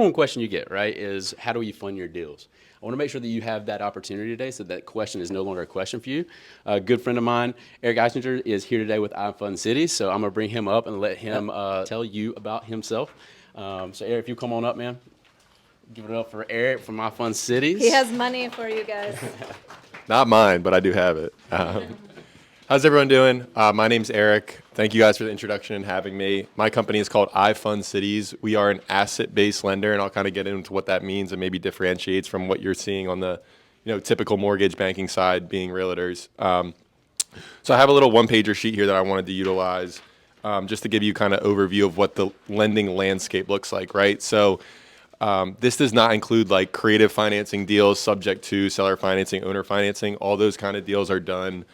One question you get, right, is how do you fund your deals? I want to make sure that you have that opportunity today so that question is no longer a question for you. A good friend of mine, Erik Eichinger, is here today with iFund Cities, so I'm going to bring him up and let him tell you about himself. So, Erik, if you come on up, man. Give it up for Erik from iFund Cities. He has money for you guys. Not mine, but I do have it. How's everyone doing? My name's Erik. Thank you guys for the introduction and having me. My company is called iFund Cities. We are an asset-based lender, and I'll kind of get into what that means and maybe differentiates from what you're seeing on the typical mortgage banking side, being realtors. So I have a little one-pager sheet here that I wanted to utilize just to give you kind of overview of what the lending landscape looks like, right? So this does not include like creative financing deals subject to seller financing, owner financing. All those kind of deals are done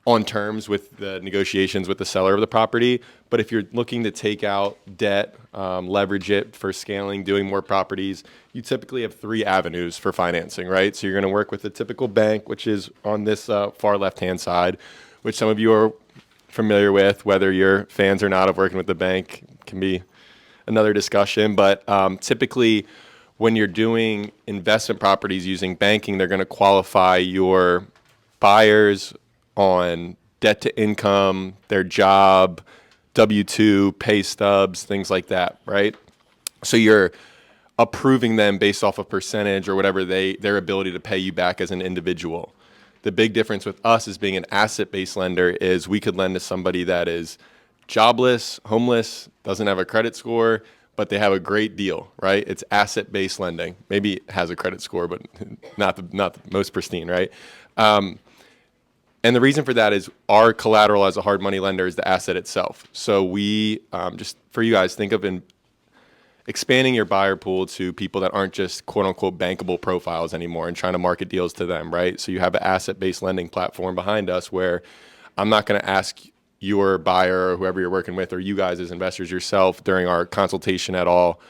on terms with the negotiations with the seller of the property. But if you're looking to take out debt, leverage it for scaling, doing more properties, you typically have three avenues for financing, right? So you're going to work with the typical bank, which is on this far left-hand side, which some of you are familiar with. Whether you're fans or not of working with the bank can be another discussion. But typically, when you're doing investment properties using banking, they're going to qualify your buyers on debt to income, their job, W-2, pay stubs, things like that, right? So you're approving them based off a percentage or whatever their ability to pay you back as an individual. The big difference with us as being an asset-based lender is we could lend to somebody that is jobless, homeless, doesn't have a credit score, but they have a great deal, right? It's asset-based lending. Maybe it has a credit score, but not the most pristine, right? And the reason for that is our collateral as a hard money lender is the asset itself. So we, just for you guys, think of expanding your buyer pool to people that aren't just quote unquote bankable profiles anymore and trying to market deals to them, right? So you have an asset-based lending platform behind us where I'm not going to ask your buyer or whoever you're working with or you guys as investors yourself during our consultation at all,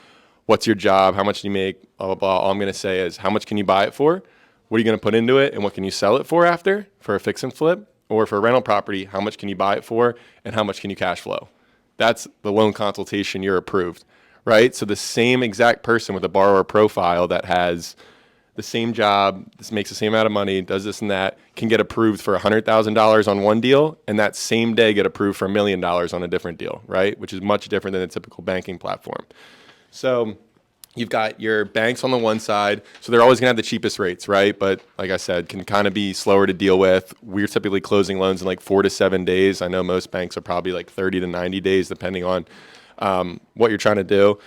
what's your job, how much do you make, blah, blah, blah. All I'm going to say is how much can you buy it for? What are you going to put into it, and what can you sell it for after, for a fix and flip? Or for a rental property, how much can you buy it for, and how much can you cash flow? That's the loan consultation, you're approved, right? So the same exact person with a borrower profile that has the same job, this makes the same amount of money, does this and that, can get approved for $100,000 on one deal, and that same day get approved for $1 million on a different deal, right? Which is much different than a typical banking platform. So you've got your banks on the one side, so they're always going to have the cheapest rates, right? But like I said, can kind of be slower to deal with. We're typically closing loans in like 4 to 7 days. I know most banks are probably like 30 to 90 days, depending on what you're trying to do.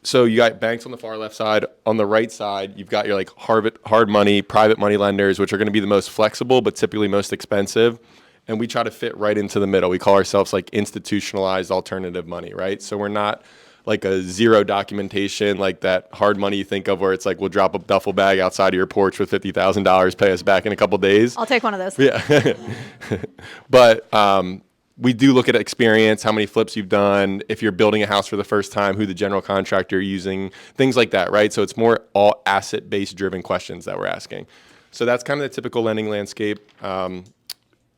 So you got banks on the far left side. On the right side, you've got your like hard money, private money lenders, which are going to be the most flexible, but typically most expensive. And we try to fit right into the middle. We call ourselves like institutionalized alternative money, right? So we're not like a zero documentation, like that hard money you think of where it's like, we'll drop a duffel bag outside of your porch with $50,000, pay us back in a couple of days. I'll take one of those. Yeah. But we do look at experience, how many flips you've done, if you're building a house for the first time, who the general contractor you're using, things like that, right? So it's more all asset-based driven questions that we're asking. So that's kind of the typical lending landscape.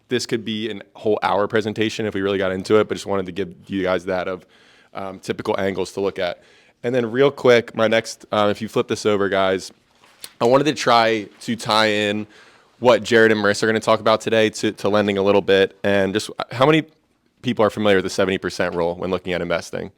This could be a whole hour presentation if we really got into it, but just wanted to give you guys that of typical angles to look at. And then real quick, my next, if you flip this over, guys, I wanted to try to tie in what Jarrett and Marissa are going to talk about today to lending a little bit. And just how many people are familiar with the 70% rule when looking at investing?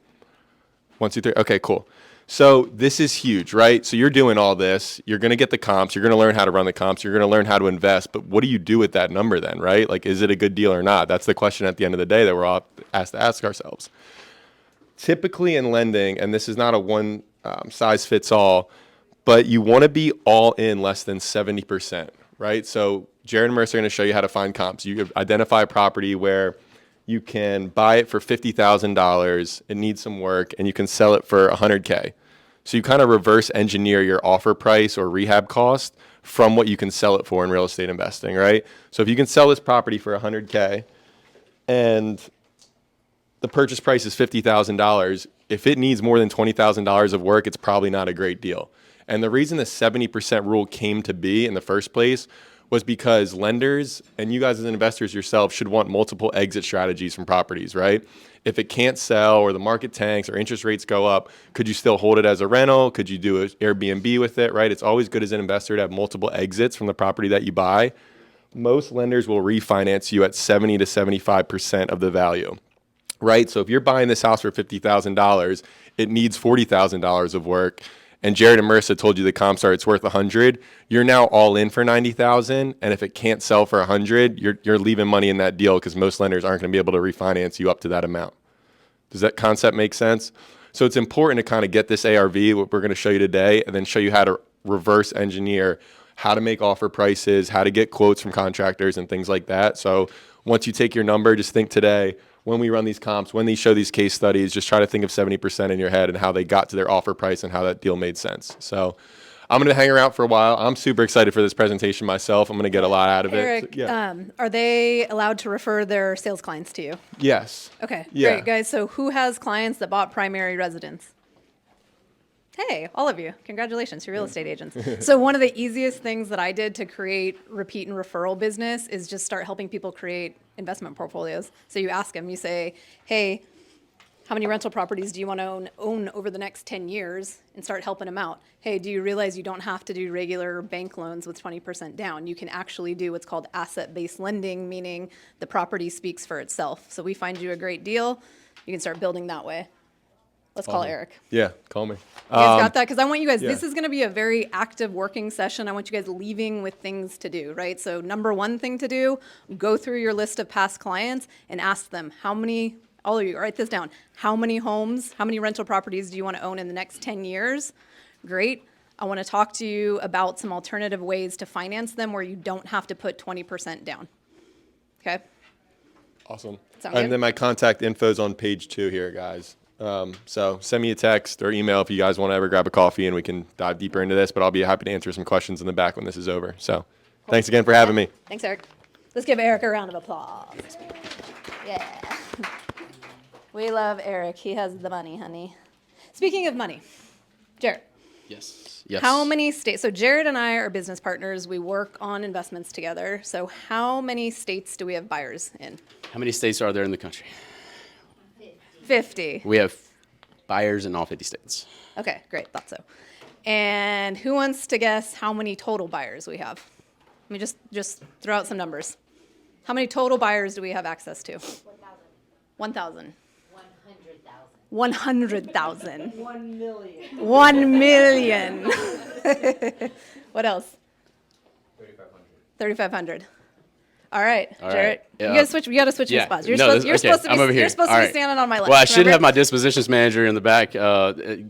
1, 2, 3. Okay, cool. So this is huge, right? So you're doing all this. You're going to get the comps. You're going to learn how to run the comps. You're going to learn how to invest. But what do you do with that number then, right? Like, is it a good deal or not? That's the question at the end of the day that we're all asked to ask ourselves. Typically in lending, and this is not a one size fits all, but you want to be all in less than 70%, right? So Jarrett and Marissa are going to show you how to find comps. You identify a property where you can buy it for $50,000, it needs some work, and you can sell it for $100K. So you kind of reverse engineer your offer price or rehab cost from what you can sell it for in real estate investing, right? So if you can sell this property for $100K and the purchase price is $50,000. If it needs more than $20,000 of work, it's probably not a great deal. And the reason the 70% rule came to be in the first place was because lenders and you guys as investors yourself should want multiple exit strategies from properties, right? If it can't sell or the market tanks or interest rates go up, could you still hold it as a rental? Could you do an Airbnb with it, right? It's always good as an investor to have multiple exits from the property that you buy. Most lenders will refinance you at 70 to 75% of the value, right? So if you're buying this house for $50,000, it needs $40,000 of work. And Jarrett and Marissa told you the comps are it's worth 100. You're now all in for 90,000, and if it can't sell for 100, you're leaving money in that deal because most lenders aren't going to be able to refinance you up to that amount. Does that concept make sense? So it's important to kind of get this ARV, what we're going to show you today, and then show you how to reverse engineer how to make offer prices, how to get quotes from contractors and things like that. So once you take your number, just think today, when we run these comps, when they show these case studies, just try to think of 70% in your head and how they got to their offer price and how that deal made sense. So I'm going to hang around for a while. I'm super excited for this presentation myself. I'm going to get a lot out of Erik, it. are they allowed to refer their sales clients to you? Yes. Okay, Yeah. great, guys. So who has clients that bought primary residence? Hey, all of you. Congratulations, you're real estate agents. So one of the easiest things that I did to create repeat and referral business is just start helping people create investment portfolios. So you ask them, you say, hey, how many rental properties do you want to own over the next 10 years, and start helping them out. Hey, do you realize you don't have to do regular bank loans with 20% down? You can actually do what's called asset-based lending, meaning the property speaks for itself. So we find you a great deal, you can start building that way. Let's call Erik. Yeah, call me. You guys got that? Because I want you guys, yeah. this is going to be a very active working session. I want you guys leaving with things to do, right? So number one thing to do, go through your list of past clients and ask them how many, all of you, write this down. How many homes, how many rental properties do you want to own in the next 10 years? Great. I want to talk to you about some alternative ways to finance them where you don't have to put 20% down. Okay? Awesome. Sound good? And then my contact info is on page 2 here, guys. So send me a text or email if you guys want to ever grab a coffee and we can dive deeper into this, but I'll be happy to answer some questions in the back when this is over. So thanks again for having me. Thanks, Erik. Let's give Erik a round of applause. Yeah. We love Erik. He has the money, honey. Speaking of money, Jarrett. Yes. Yes. How many states? So Jarrett and I are business partners. We work on investments together. So how many states do we have buyers in? How many states are there in the country? 50. We have buyers in all 50 states. Okay, great. Thought so. And who wants to guess how many total buyers we have? Let me just throw out some numbers. How many total buyers do we have access to? 1,000. 100,000. 1 million. 1 million. What else? 3,500. All right, All Jarrett. right. You Yeah. gotta switch. You gotta switch your Yeah. spots. You're No, supposed, this- you're okay, supposed to be. I'm over here. You're supposed All to be right. standing on my left. Well, I should remember? have my dispositions manager in the back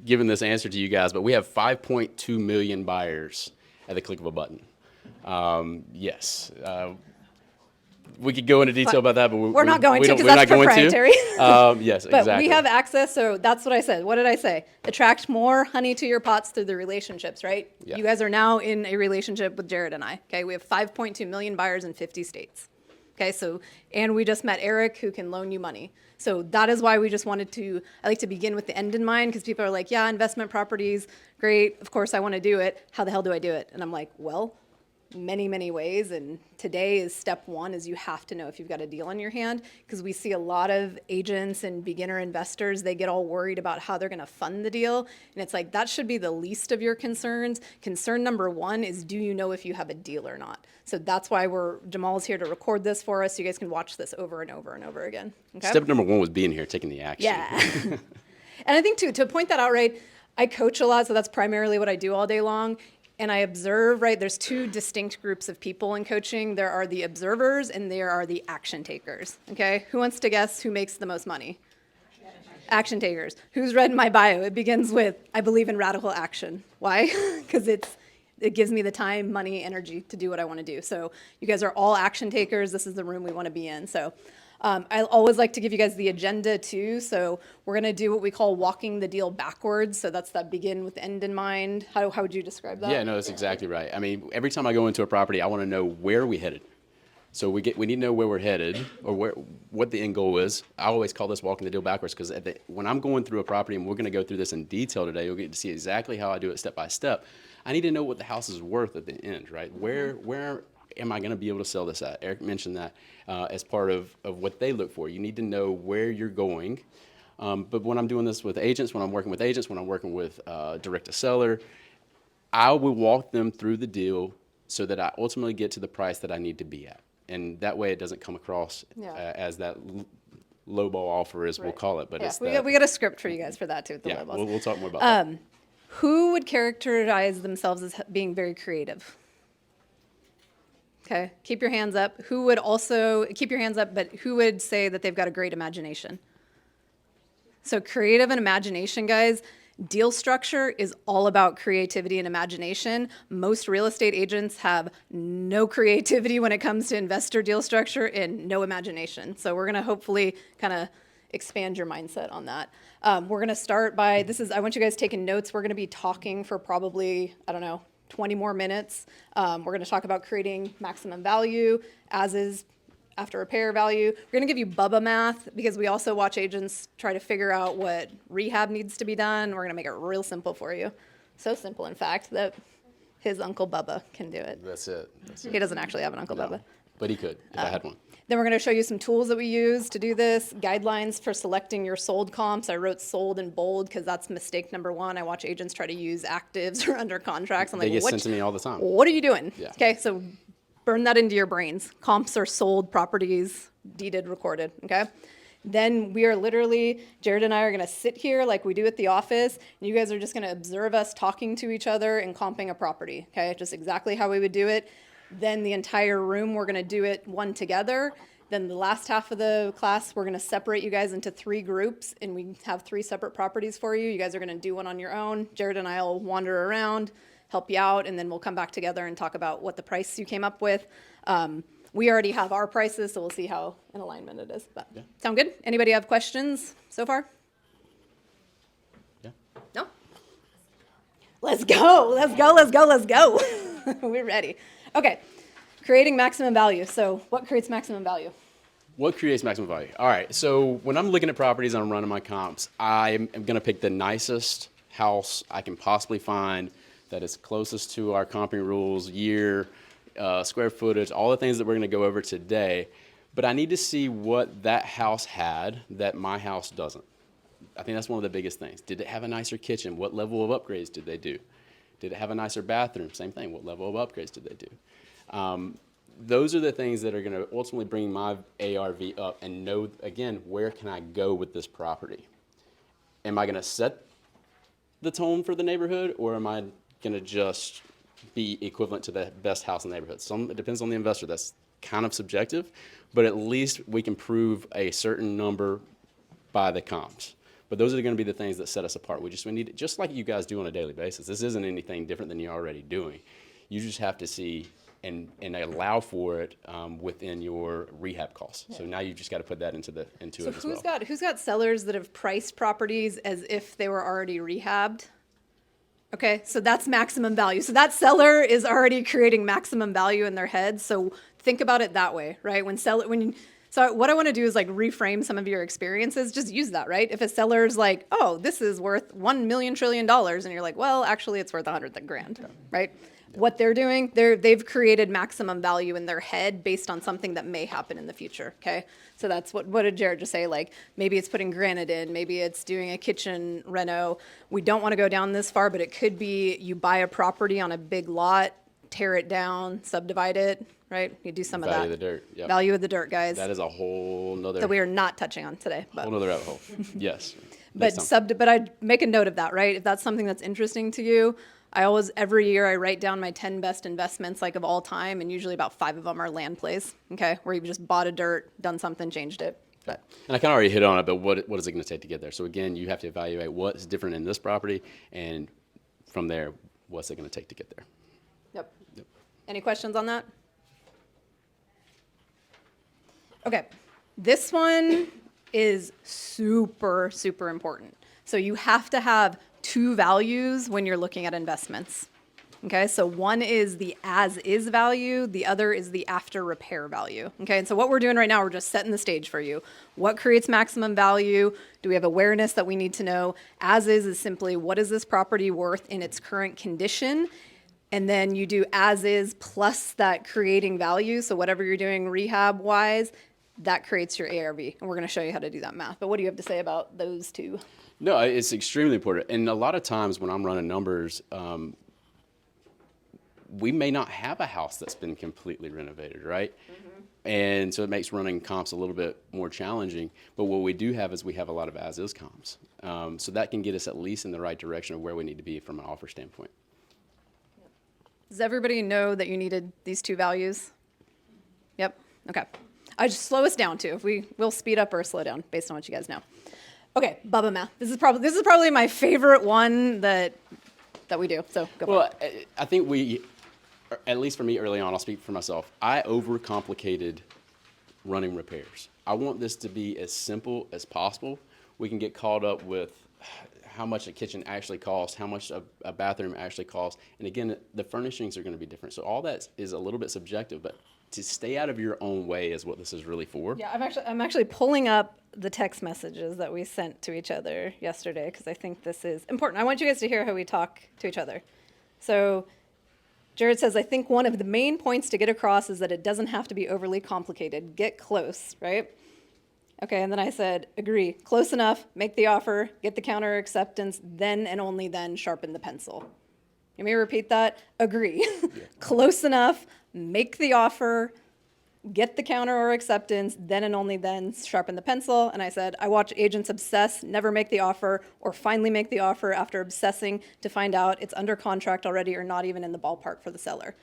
giving this answer to you guys, but we have 5.2 million buyers at the click of a button. Yes. We could go into detail about that, but We're not going to, don't- 'cause we're that's not going to. proprietary. Yes, But exactly. we have access, so that's what I said. What did I say? Attract more honey to your pots through the relationships, right? Yeah. You guys are now in a relationship with Jarrett and I. Okay, we have 5.2 million buyers in 50 states. Okay, so, and we just met Erik, who can loan you money. So that is why we just wanted to, I like to begin with the end in mind, because people are like, yeah, investment properties, great, of course I want to do it. How the hell do I do it? And I'm like, well, many, many ways. And today is step one, is you have to know if you've got a deal in your hand, because we see a lot of agents and beginner investors, they get all worried about how they're going to fund the deal. And it's like, that should be the least of your concerns. Concern number one is, do you know if you have a deal or not? So that's why Jamal's here to record this for us. So you guys can watch this over and over and over again. Okay? Step number one was being here, taking the action. Yeah. And I think too, to point that out, right, I coach a lot, so that's primarily what I do all day long. And I observe, right, there's two distinct groups of people in coaching. There are the observers and there are the action takers, okay? Who wants to guess who makes the most money? Action takers. Who's read my bio? It begins with, I believe in radical action. Why? Because it gives me the time, money, energy to do what I want to do. So you guys are all action takers. This is the room we want to be in. So I always like to give you guys the agenda too. So we're going to do what we call walking the deal backwards. So that's that begin with end in mind. How would you describe that? Yeah, no, that's exactly right. I mean, every time I go into a property, I want to know where we headed. So we need to know where we're headed or what the end goal is. I always call this walking the deal backwards, because when I'm going through a property, and we're going to go through this in detail today, you'll get to see exactly how I do it step by step. I need to know what the house is worth at the end, right? Where am I going to be able to sell this at? Erik mentioned that as part of what they look for. You need to know where you're going. But when I'm doing this with agents, when I'm working with direct to seller, I will walk them through the deal so that I ultimately get to the price that I need to be at. And that way it doesn't come across as that lowball offer, as we'll call it. But it's we got a script for you guys for that too. The lowballs. We'll talk more about that. Who would characterize themselves as being very creative? Okay, keep your hands up. Who would also keep your hands up, but who would say that they've got a great imagination? So creative and imagination, guys. Deal structure is all about creativity and imagination. Most real estate agents have no creativity when it comes to investor deal structure and no imagination. So we're going to hopefully kind of expand your mindset on that. We're going to start by, I want you guys taking notes. We're going to be talking for probably, 20 more minutes. We're going to talk about creating maximum value, as is after repair value. We're going to give you BUBBA math because we also watch agents try to figure out what rehab needs to be done. We're going to make it real simple for you. So simple, in fact, that his Uncle Bubba can do it. That's it. He doesn't actually have an Uncle Bubba. But he could if I had one. Then we're going to show you some tools that we use to do this, guidelines for selecting your sold comps. I wrote sold in bold because that's mistake number one. I watch agents try to use actives or under contracts. I'm They like, get sent to me all the time. what are you doing? Yeah. Okay, so burn that into your brains. Comps are sold properties, deeded, recorded, okay? Then we are literally, Jarrett and I are gonna sit here like we do at the office, and you guys are just gonna observe us talking to each other and comping a property, okay? Just exactly how we would do it. Then the entire room, we're gonna do it one together. Then the last half of the class, we're gonna separate you guys into 3 groups, and we have 3 separate properties for you. You guys are gonna do one on your own. Jarrett and I will wander around, help you out, and then we'll come back together and talk about what the price you came up with. We already have our prices, so we'll see how in alignment it is. But sound good? Anybody have questions so far? Yeah. No? Let's go. We're ready. Okay. Creating maximum value. So what creates maximum value? What creates maximum value? All right, so when I'm looking at properties and I'm running my comps, I'm going to pick the nicest house I can possibly find that is closest to our comping rules, year, square footage, all the things that we're going to go over today. But I need to see what that house had that my house doesn't. I think that's one of the biggest things. Did it have a nicer kitchen? What level of upgrades did they do? Did it have a nicer bathroom? Same thing. What level of upgrades did they do? Those are the things that are going to ultimately bring my ARV up and know, again, where can I go with this property? Am I going to set the tone for the neighborhood, or am I going to just be equivalent to the best house in the neighborhood? It depends on the investor. That's kind of subjective, but at least we can prove a certain number by the comps. But those are going to be the things that set us apart. We need it, just like you guys do on a daily basis. This isn't anything different than you're already doing. You just have to see and allow for it within your rehab costs. Yeah. So now you just got to put that into it as well. Who's got sellers that have priced properties as if they were already rehabbed? Okay, so that's maximum value. So that seller is already creating maximum value in their head. So think about it that way, right? So what I want to do is like reframe some of your experiences. Just use that, right? If a seller's like, oh, this is worth $1 million trillion, and you're like, well, actually, it's worth $100,000, right? What they're doing, they've created maximum value in their head based on something that may happen in the future, okay? So that's what did Jarrett just say? Like, maybe it's putting granite in, maybe it's doing a kitchen reno. We don't want to go down this far, but it could be you buy a property on a big lot, tear it down, subdivide it, right? You do some of that. Value of the dirt, yep. Value of the dirt, guys. That is a whole nother... that we are not touching on today. But. Whole nother rabbit hole, yes. But I make a note of that, right? If that's something that's interesting to you, every year I write down my 10 best investments like of all time, and usually about 5 of them are land plays, okay? Where you've just bought a dirt, done something, changed it. But. And I kind of already hit on it, but what is it going to take to get there? So again, you have to evaluate what's different in this property, and from there, what's it going to take to get there? Yep. Any questions on that? Okay, this one is super, super important. So you have to have 2 values when you're looking at investments. Okay, so one is the as-is value, the other is the after-repair value. Okay, and so what we're doing right now, we're just setting the stage for you. What creates maximum value? Do we have awareness that we need to know? As-is is simply, what is this property worth in its current condition? And then you do as is plus that creating value. So whatever you're doing rehab wise, that creates your ARV. And we're going to show you how to do that math. But what do you have to say about those two? No, it's extremely important. And a lot of times when I'm running numbers, we may not have a house that's been completely renovated, right? And so it makes running comps a little bit more challenging. But what we do have is we have a lot of as-is comps. So that can get us at least in the right direction of where we need to be from an offer standpoint. Does everybody know that you needed these two values? Yep. Okay. I just slow us down too. We'll speed up or slow down based on what you guys know. Okay, BUBBA math. This is probably my favorite one that we do. So go for it. Well, I think we, at least for me early on, I'll speak for myself. I overcomplicated running repairs. I want this to be as simple as possible. We can get caught up with how much a kitchen actually costs, how much a bathroom actually costs. And again, the furnishings are going to be different. So all that is a little bit subjective, but to stay out of your own way is what this is really for. Yeah, I'm actually pulling up the text messages that we sent to each other yesterday because I think this is important. I want you guys to hear how we talk to each other. So Jarrett says, I think one of the main points to get across is that it doesn't have to be overly complicated. Get close, right? Okay, and then I said, agree. Close enough, make the offer, get the counter acceptance, then and only then sharpen the pencil. You may repeat that? Agree. Yeah. Close enough, make the offer, get the counter or acceptance, then and only then sharpen the pencil. And I said, I watch agents obsess, never make the offer, or finally make the offer after obsessing to find out it's under contract already or not even in the ballpark for the seller.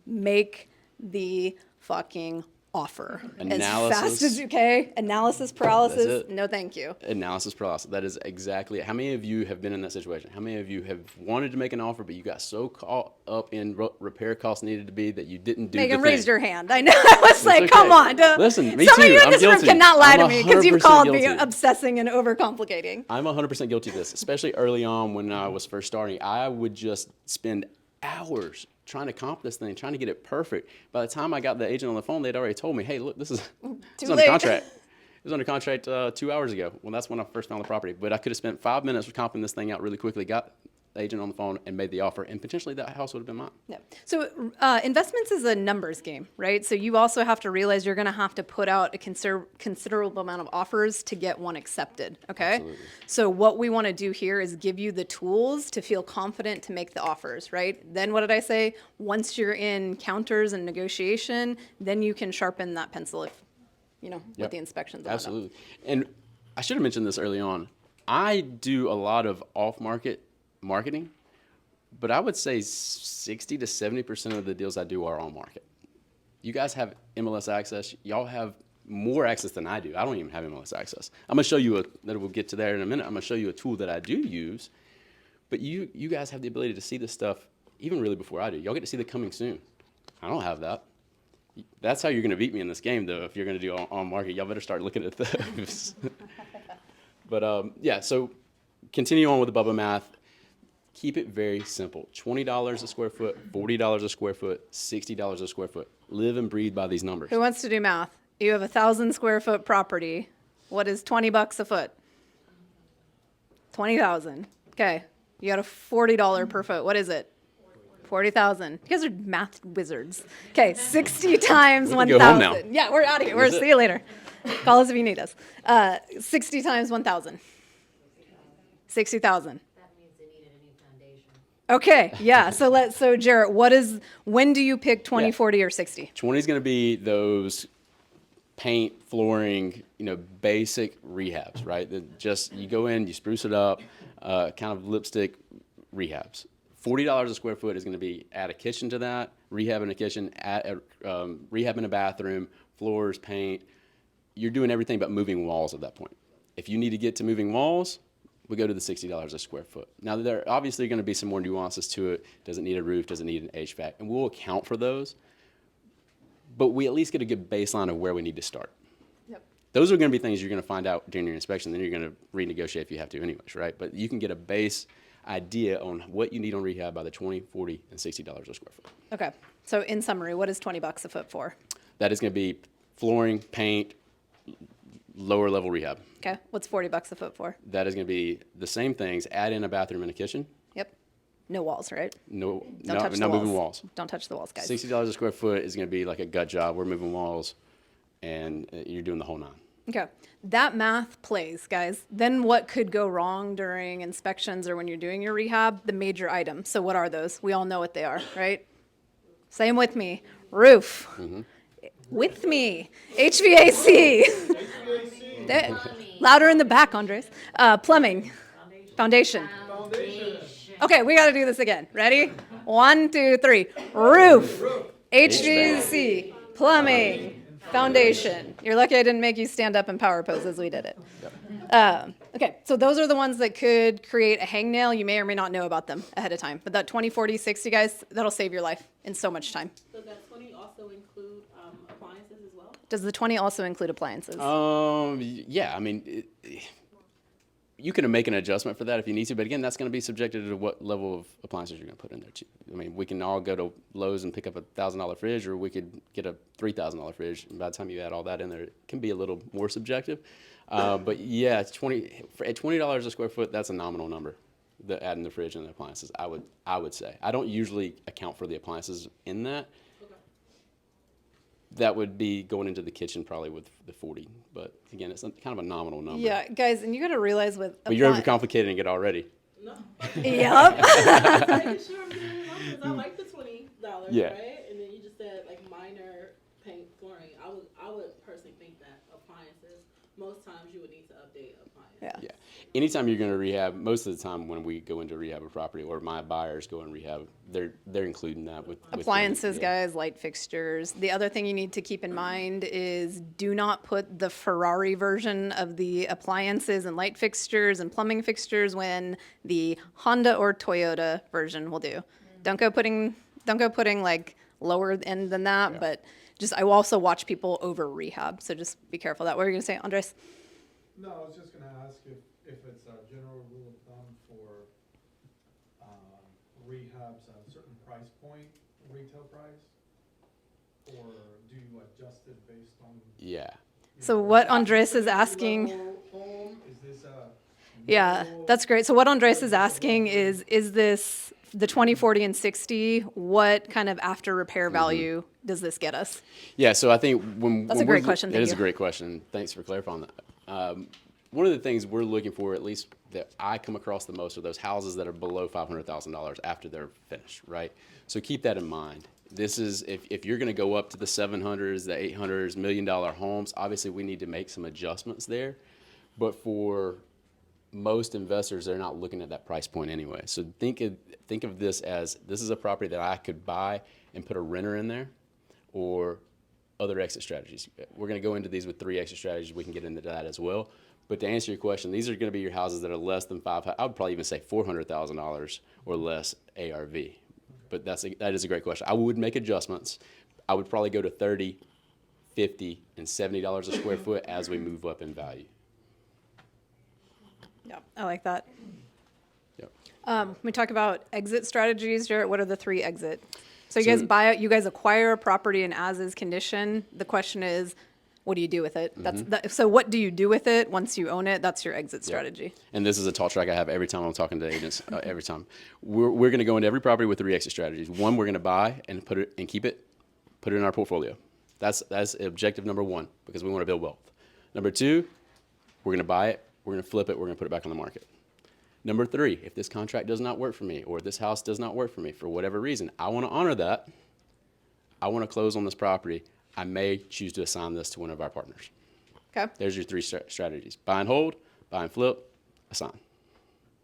Make the fucking offer. Analysis. As fast as you can. Analysis paralysis. That's it. No, thank you. Analysis paralysis. That is exactly it. How many of you have been in that situation? How many of you have wanted to make an offer, but you got so caught up in repair costs needed to be that you didn't do Megan the thing? raised her hand. I know. I was like, okay. come on. Listen, me Some of too. you in I'm this room guilty. cannot lie to I'm me because you've called me guilty. obsessing and overcomplicating. I'm 100% guilty of this, especially early on when I was first starting. I would just spend hours trying to comp this thing, trying to get it perfect. By the time I got the agent on the phone, they'd already told me, hey, look, this is it's under contract. It was under contract 2 hours ago. Well, that's when I first found the property. But I could have spent 5 minutes comping this thing out really quickly, got the agent on the phone and made the offer, and potentially that house would have been mine. Yeah. So investments is a numbers game, right? So you also have to realize you're going to have to put out a considerable amount of offers to get one accepted, okay? Absolutely. So what we want to do here is give you the tools to feel confident to make the offers, right? Then what did I say? Once you're in counters and negotiation, then you can sharpen that pencil if, with the inspections. And Absolutely. And I should have mentioned this early on. I do a lot of off-market marketing, but I would say 60 to 70% of the deals I do are on market. You guys have MLS access. Y'all have more access than I do. I don't even have MLS access. I'm gonna show you we'll get to there in a minute. I'm gonna show you a tool that I do use, but you guys have the ability to see this stuff even really before I do. Y'all get to see the coming soon. I don't have that. That's how you're gonna beat me in this game, though. If you're gonna do on market, y'all better start looking at those. But yeah, so continue on with the BUBBA math. Keep it very simple. $20 a square foot, $40 a square foot, $60 a square foot. Live and breathe by these numbers. Who wants to do math? You have 1,000 square foot property. What is $20 a foot? 20,000. Okay. You got a $40 per foot. What is it? 40,000. You guys are math wizards. Okay, 60 times 1,000. Go home now. Yeah, we're out of here. See you later. Call us if you need us. 60 times 1,000. 60,000. Okay, yeah. So Jarrett, when do you pick 20, 40, or 60? 20 is going to be those paint, flooring, basic rehabs, right? You go in, you spruce it up, kind of lipstick rehabs. $40 a square foot is going to be add a kitchen to that, rehab in a kitchen, rehab in a bathroom, floors, paint. You're doing everything but moving walls at that point. If you need to get to moving walls, we go to the $60 a square foot. Now, there are obviously going to be some more nuances to it. Does it need a roof? Does it need an HVAC? And we'll account for those. But we at least get a good baseline of where we need to start. Yep. Those are going to be things you're going to find out during your inspection. Then you're going to renegotiate if you have to anyways, right? But you can get a base idea on what you need on rehab by the $20, $40, and $60 a square foot. Okay. So in summary, what is $20 a foot for? That is going to be flooring, paint, lower level rehab. Okay. What's $40 a foot for? That is going to be the same things. Add in a bathroom and a kitchen. Yep. No walls, right? No, Don't no, touch the not walls. moving walls. Don't touch the walls, guys. $60 a square foot is going to be like a gut job. We're moving walls, and you're doing the whole nine. Okay. That math plays, guys. Then what could go wrong during inspections or when you're doing your rehab? The major items. So what are those? We all know what they are, right? Say them with me. Roof. With me. HVAC. Louder in the back, Andres. Plumbing. Foundation. Okay, we got to do this again. Ready? 1, 2, 3. Roof. HVAC. Plumbing. Foundation. You're lucky I didn't make you stand up in power pose as we did it. Okay, so those are the ones that could create a hangnail. You may or may not know about them ahead of time. But that 20, 40, 60, guys, that'll save your life in so much time. Does that 20 also include appliances as well? Does the 20 also include appliances? Yeah, I mean, you can make an adjustment for that if you need to, but again, that's going to be subjected to what level of appliances you're going to put in there too. I mean, we can all go to Lowe's and pick up a $1,000 fridge, or we could get a $3,000 fridge. And by the time you add all that in there, it can be a little more subjective. But yeah, at $20 a square foot, that's a nominal number. Adding the fridge and the appliances, I would say. I don't usually account for the appliances in that. That would be going into the kitchen probably with the 40, but again, it's kind of a nominal number. Yeah, guys, and you got to realize with But you're overcomplicating it already. No. Yep. Making sure I'm doing it wrong, 'cause I like the $20, Yeah. right? And then you just said like minor paint, flooring. I would personally think that appliances, most times you would need to update appliances. Yeah. Yeah. Anytime you're going to rehab, most of the time when we go into rehab a property or my buyers go in rehab, they're including that with Appliances, yeah. guys, light fixtures. The other thing you need to keep in mind is do not put the Ferrari version of the appliances and light fixtures and plumbing fixtures when the Honda or Toyota version will do. Don't go putting like lower end than that, Yeah. but just I will also watch people over rehab, so just be careful. That what were you gonna say, Andres? No, I was just gonna ask if it's a general rule of thumb for rehabs at a certain price point, retail price, or do you adjust it based on? Yeah. So what Andres is asking. Home? Is this a? Yeah, middle- that's great. So what Andres is asking is this the 20, 40, and 60, what kind of after repair value does this get us? Yeah, so I think That's a great question, It thank is a you. great question. Thanks for clarifying that. One of the things we're looking for, at least that I come across the most, are those houses that are below $500,000 after they're finished, right? So keep that in mind. This is, if you're going to go up to the 700s, the 800s, $1 million homes, obviously we need to make some adjustments there. But for most investors, they're not looking at that price point anyway. So think of this as, this is a property that I could buy and put a renter in there, or other exit strategies. We're going to go into these with 3 exit strategies. We can get into that as well. But to answer your question, these are going to be your houses that are less than I would probably even say $400,000 or less ARV. But that is a great question. I would make adjustments. I would probably go to $30, $50, and $70 a square foot as we move up in value. Yeah, I like that. Yep. We talk about exit strategies, Jarrett. What are the 3 exit? So you So- guys buy it, you guys acquire a property in as-is condition. The question is, what do you do with it? So what do you do with it once you own it? That's your exit strategy. And this is a talk track I have every time I'm talking to agents. Every time we're going to go into every property with 3 exit strategies. One, we're going to buy and put it in our portfolio. That's objective number 1, because we want to build wealth. Number 2, we're going to buy it, we're going to flip it, we're going to put it back on the market. Number 3, if this contract does not work for me, or this house does not work for me for whatever reason, I want to honor that. I want to close on this property. I may choose to assign this to one of our partners. Okay. There's your 3 strategies: buy and hold, buy and flip, assign.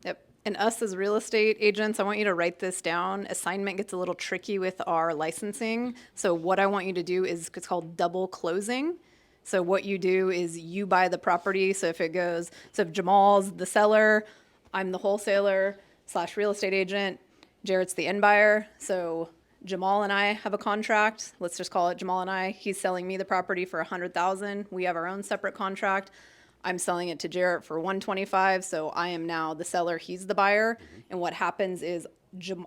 Yep. And us as real estate agents, I want you to write this down. Assignment gets a little tricky with our licensing. So what I want you to do is, it's called double closing. So what you do is you buy the property. So if Jamal's the seller, I'm the wholesaler / real estate agent, Jarrett's the end buyer. So Jamal and I have a contract. Let's just call it Jamal and I. He's selling me the property for $100,000. We have our own separate contract. I'm selling it to Jarrett for $125,000. So I am now the seller. He's the buyer. And what happens is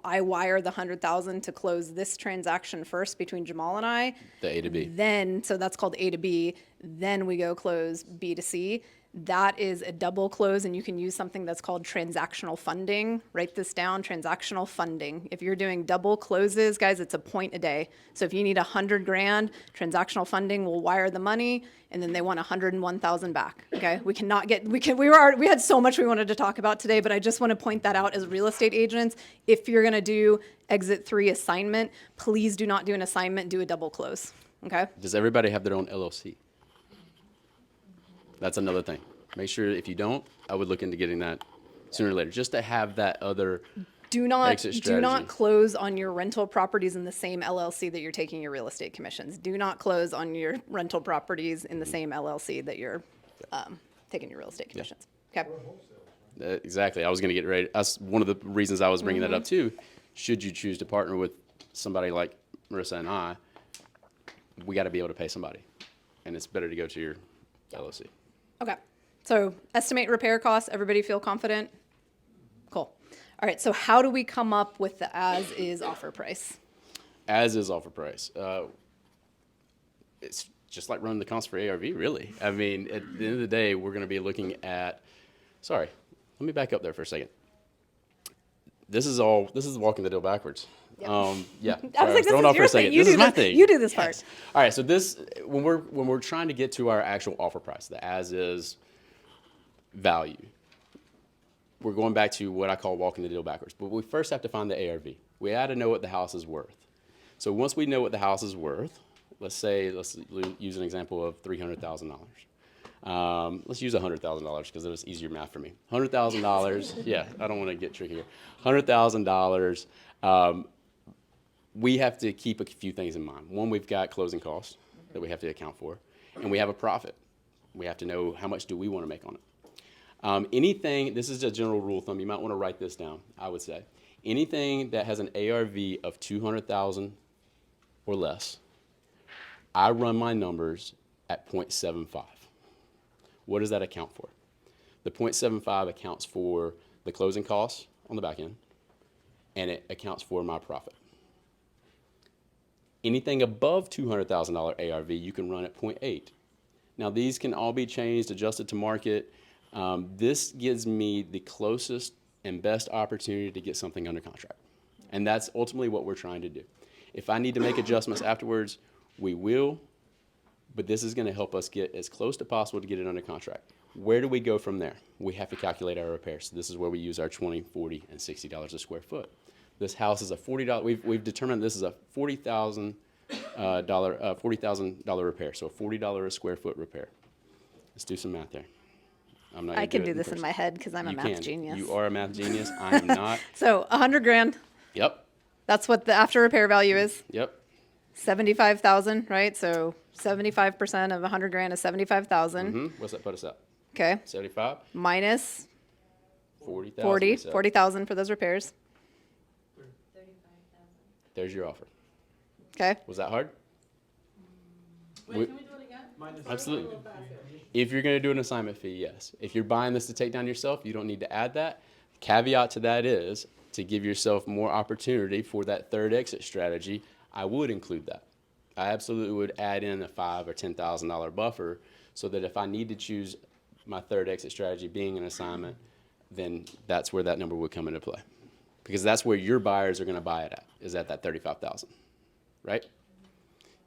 I wire the $100,000 to close this transaction first between Jamal and I. The A to B. Then, so that's called A to B. Then we go close B to C. that is a double close, and you can use something that's called transactional funding. Write this down, transactional funding. If you're doing double closes, guys, it's a point a day. So if you need 100 grand, transactional funding will wire the money, and then they want 101,000 back. Okay, we had so much we wanted to talk about today, but I just want to point that out as real estate agents. If you're gonna do exit 3 assignment, please do not do an assignment, do a double close. Okay. Does everybody have their own LLC? That's another thing. Make sure if you don't, I would look into getting that sooner or later, just to have that other exit strategy. Do not close on your rental properties in the same LLC that you're taking your real estate commissions. Do not close on your rental properties in the same LLC that you're taking your real estate commissions. Okay. Exactly. I was going to get ready. That's one of the reasons I was bringing that up too. Should you choose to partner with somebody like Marissa and I, we got to be able to pay somebody, and it's better to go to your LLC. Okay. So estimate repair costs. Everybody feel confident? Cool. All right. So how do we come up with the as-is offer price? As-is offer price. It's just like running the comps for ARV, really. I mean, at the end of the day, we're going to be looking at. Sorry, let me back up there for a second. This is walking the deal backwards. Yep. Yeah. I was like, throwing off for a second. You This is my this. thing. You do this part. Yes. All right. So this, when we're trying to get to our actual offer price, the as-is value, we're going back to what I call walking the deal backwards. But we first have to find the ARV. We got to know what the house is worth. So once we know what the house is worth, let's use an example of $300,000. Let's use $100,000 because it was easier math for me. $100,000. Yeah, I don't want to get tricky here. $100,000. We have to keep a few things in mind. One, we've got closing costs that we have to account for, and we have a profit. We have to know how much do we want to make on it. Anything, this is a general rule of thumb, you might want to write this down, I would say. Anything that has an ARV of $200,000 or less, I run my numbers at 0.75. What does that account for? The 0.75 accounts for the closing costs on the back end, and it accounts for my profit. Anything above $200,000 ARV, you can run at 0.8. Now, these can all be changed, adjusted to market. This gives me the closest and best opportunity to get something under contract. And that's ultimately what we're trying to do. If I need to make adjustments afterwards, we will, but this is going to help us get as close to possible to get it under contract. Where do we go from there? We have to calculate our repairs. This is where we use our $20, $40, and $60 a square foot. This house is a $40. We've determined this is a $40,000 repair, so a $40 a square foot repair. Let's do some math there. I can do this in my head because I'm a math genius. You are a math genius. I am not. So 100 grand. Yep. That's what the after repair value is. Yep. 75,000, right? So 75% of 100 grand is 75,000. What's that put us at? Okay. 75 minus 40,000. 40,000 for those repairs. There's your offer. Okay. Was that hard? Wait, can we do it again? Absolutely. If you're going to do an assignment fee, yes. If you're buying this to take down yourself, you don't need to add that. Caveat to that is to give yourself more opportunity for that third exit strategy. I would include that. I absolutely would add in a $5,000 or $10,000 buffer so that if I need to choose my third exit strategy being an assignment, then that's where that number would come into play. Because that's where your buyers are going to buy it at, is at that $35,000, right?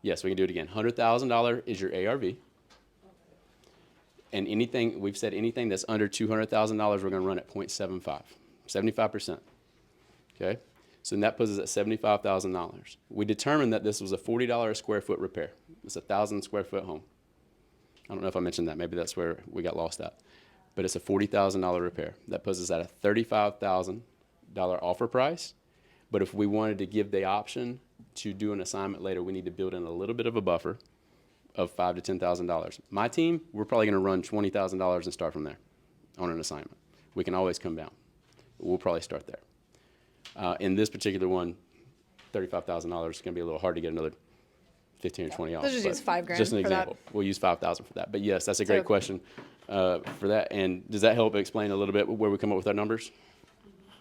Yes, we can do it again. $100,000 is your ARV. And anything, we've said anything that's under $200,000, we're going to run at 0.75, 75%. Okay? So then that puts us at $75,000. We determined that this was a $40 a square foot repair. It's a 1,000 square foot home. I don't know if I mentioned that. Maybe that's where we got lost at. But it's a $40,000 repair. That puts us at a $35,000 offer price. But if we wanted to give the option to do an assignment later, we need to build in a little bit of a buffer of $5,000 to $10,000. My team, we're probably going to run $20,000 and start from there on an assignment. We can always come down. We'll probably start there. In this particular one, $35,000 is going to be a little hard to get another 15 or 20 off. Let's just use $5,000 Just an for that. example. We'll use 5,000 for that. But yes, that's a great question for that. And does that help explain a little bit where we come up with our numbers?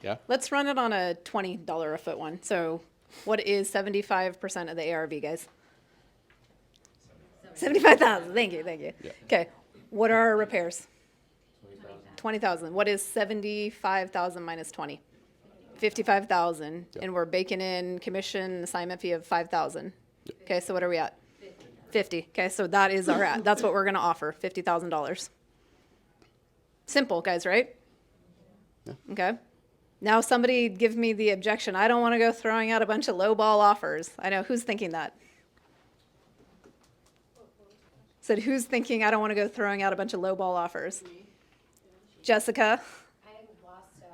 Yeah. Let's run it on a $20 a foot one. So what is 75% of the ARV, guys? 75,000. Thank you. Yeah. Okay. What are our repairs? 20,000. What is 75,000 minus 20? 55,000. Yep. And we're baking in commission assignment fee of 5,000. Okay, so what are we at? 50. Okay, so that is that's what we're going to offer, $50,000. Simple, guys, right? Yeah. Okay. Now somebody give me the objection. I don't want to go throwing out a bunch of lowball offers. I know, who's thinking that? Said, who's thinking I don't want to go throwing out a bunch of lowball offers? Jessica? I am lost, so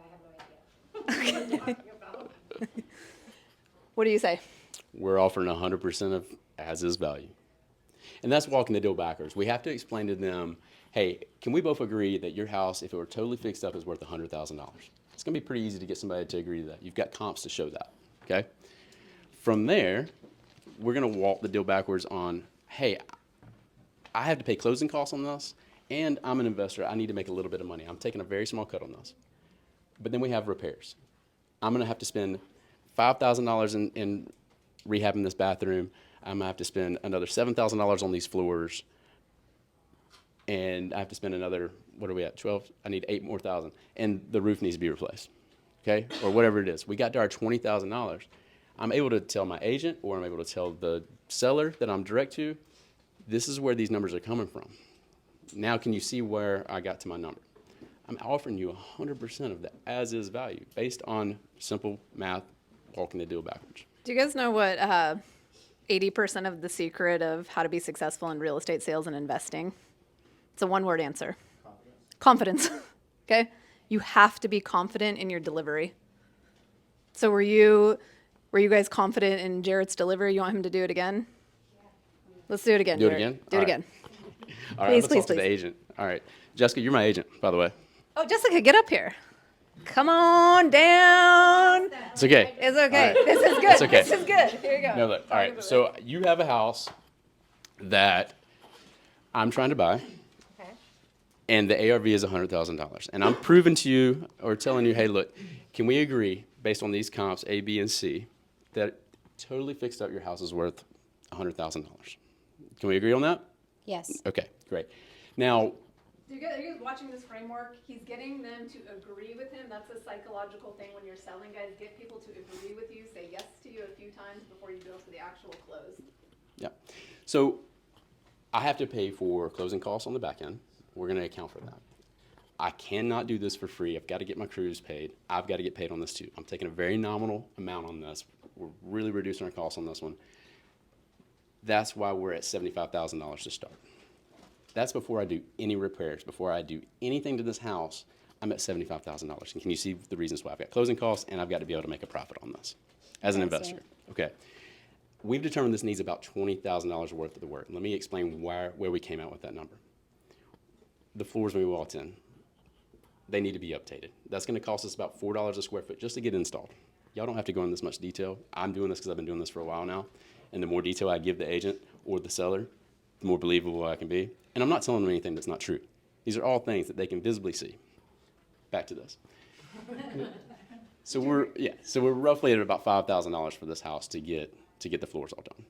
I have no idea. What are you talking about? What do you say? We're offering 100% of as-is value. And that's walking the deal backwards. We have to explain to them, hey, can we both agree that your house, if it were totally fixed up, is worth $100,000? It's going to be pretty easy to get somebody to agree to that. You've got comps to show that, okay? From there, we're going to walk the deal backwards on, hey, I have to pay closing costs on this, and I'm an investor. I need to make a little bit of money. I'm taking a very small cut on this. But then we have repairs. I'm going to have to spend $5,000 in rehabbing this bathroom. I'm going to have to spend another $7,000 on these floors. And I have to spend another, what are we at, 12? I need $8,000 more. And the roof needs to be replaced, okay? Or whatever it is. We got to our $20,000. I'm able to tell my agent, or I'm able to tell the seller that I'm direct to, this is where these numbers are coming from. Now can you see where I got to my number? I'm offering you 100% of the as-is value based on simple math, walking the deal backwards. Do you guys know what 80% of the secret of how to be successful in real estate sales and investing? It's a one-word answer. Confidence. Okay? You have to be confident in your delivery. So were you guys confident in Jarrett's delivery? You want him to do it again? Let's do it again. Do it Jarrett. again? Do it All right. again. All right, Please, let's please, talk to the please. agent. All right. Jessica, you're my agent, by the way. Oh, Jessica, get up here. Come on down. It's okay. It's okay. All right. This is good. It's okay. This is good. Here you go. No, look. All right. So you have a house that I'm trying to buy, Okay. and the ARV is $100,000. And I'm proving to you or telling you, hey, look, can we agree based on these comps, A, B, and C, that totally fixed up your house is worth $100,000? Can we agree on that? Yes. Okay, great. Now, Are you guys watching this framework? He's getting them to agree with him. That's a psychological thing when you're selling, guys. Get people to agree with you, say yes to you a few times before you go to the actual close. yeah. So I have to pay for closing costs on the back end. We're going to account for that. I cannot do this for free. I've got to get my crews paid. I've got to get paid on this too. I'm taking a very nominal amount on this. We're really reducing our costs on this one. That's why we're at $75,000 to start. That's before I do any repairs, before I do anything to this house, I'm at $75,000. And can you see the reasons why? I've got closing costs, and I've got to be able to make a profit on this as an I see investor. it. Okay. We've determined this needs about $20,000 worth of the work. Let me explain where we came out with that number. The floors when we walked in, they need to be updated. That's going to cost us about $4 a square foot just to get installed. Y'all don't have to go into this much detail. I'm doing this because I've been doing this for a while now. And the more detail I give the agent or the seller, the more believable I can be. And I'm not telling them anything that's not true. These are all things that they can visibly see. Back to this. So we're roughly at about $5,000 for this house to get the floors all done.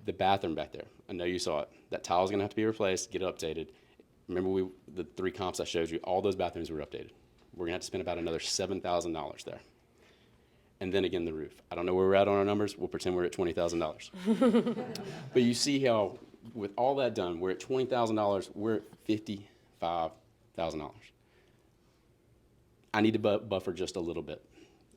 The bathroom back there, I know you saw it. That tile's gonna have to be replaced, get it updated. Remember the 3 comps I showed you, all those bathrooms were updated. We're gonna have to spend about another $7,000 there. And then again, the roof. I don't know where we're at on our numbers. We'll pretend we're at $20,000. But you see how, with all that done, we're at $20,000. We're at $55,000. I need to buffer just a little bit.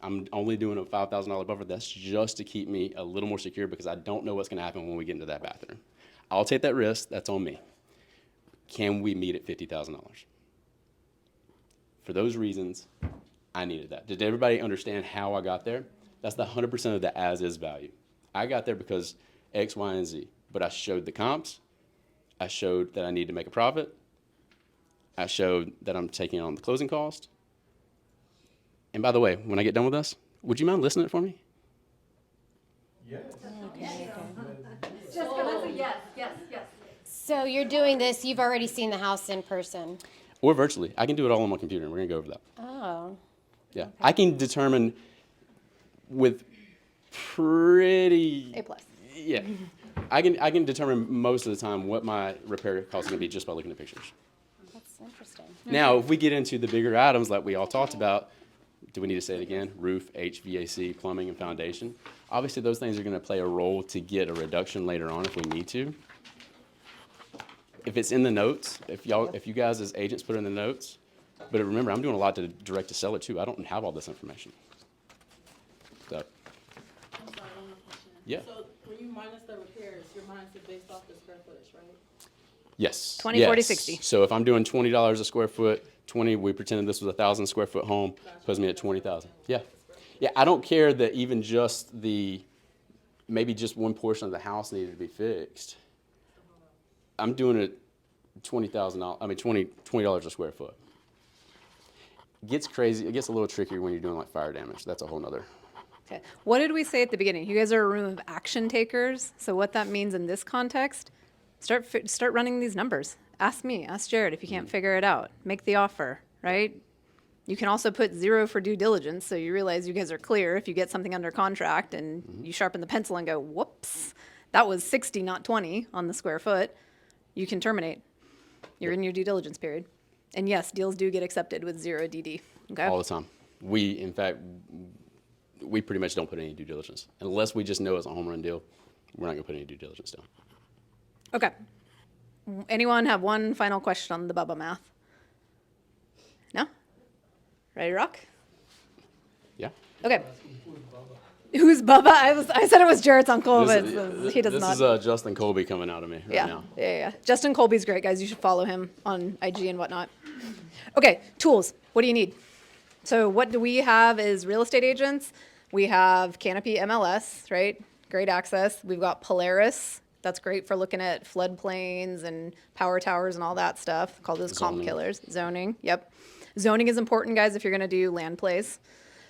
I'm only doing a $5,000 buffer. That's just to keep me a little more secure because I don't know what's going to happen when we get into that bathroom. I'll take that risk. That's on me. Can we meet at $50,000? For those reasons, I needed that. Did everybody understand how I got there? That's the 100% of the as-is value. I got there because X, Y, and Z. But I showed the comps. I showed that I need to make a profit. I showed that I'm taking on the closing cost. And by the way, when I get done with this, would you mind listing it for me? Yes. Jessica, that's a yes, yes, yes. So you're doing this, you've already seen the house in person. Or virtually. I can do it all on my computer, and we're going to go over that. Oh. Yeah. I can determine with pretty... A plus. Yeah. I can determine most of the time what my repair cost is going to be just by looking at pictures. interesting. Now, if we get into the bigger items like we all talked about, do we need to say it again? Roof, HVAC, plumbing, and foundation. Obviously, those things are going to play a role to get a reduction later on if we need to. If it's in the notes, if you guys as agents put it in the notes, but remember, I'm doing a lot to direct to sell it too. I don't have all this information. So, I'm sorry, one more question. Yeah. So when you minus the repairs, you're minusing based off the square footage, right? yes. 20, 40, yes. 60. So if I'm doing $20 a square foot, 20, we pretended this was a 1,000 square foot home, puts me at 20,000. Yeah. Yeah, I don't care that even just maybe just one portion of the house needed to be fixed. I'm doing it $20 a square foot. It gets crazy. It gets a little trickier when you're doing like fire damage. That's a whole nother. Okay. What did we say at the beginning? You guys are a room of action takers. So what that means in this context, start running these numbers. Ask me, ask Jarrett if you can't figure it out. Make the offer, right? You can also put 0 for due diligence, so you realize you guys are clear if you get something under contract and you sharpen the pencil and go, whoops, that was 60, not 20 on the square foot. You can terminate. You're in your due diligence period. And yes, deals do get accepted with 0 DD. Okay. All the time. In fact, we pretty much don't put any due diligence. Unless we just know it's a home run deal, we're not going to put any due diligence down. Okay. Anyone have one final question on the BUBBA math? No? Ready to rock? Yeah. Okay. Who's Bubba? I said it was Jarrett's uncle, but he does not. This is Justin Colby coming out of me right Yeah, now. yeah. Justin Colby's great, guys. You should follow him on IG and whatnot. Okay, tools. What do you need? So what do we have as real estate agents? We have Canopy MLS, right? Great access. We've got Polaris. That's great for looking at floodplains and power towers and all that stuff. Call those comp Zoning. killers. Zoning, yep. Zoning is important, guys, if you're going to do land plays.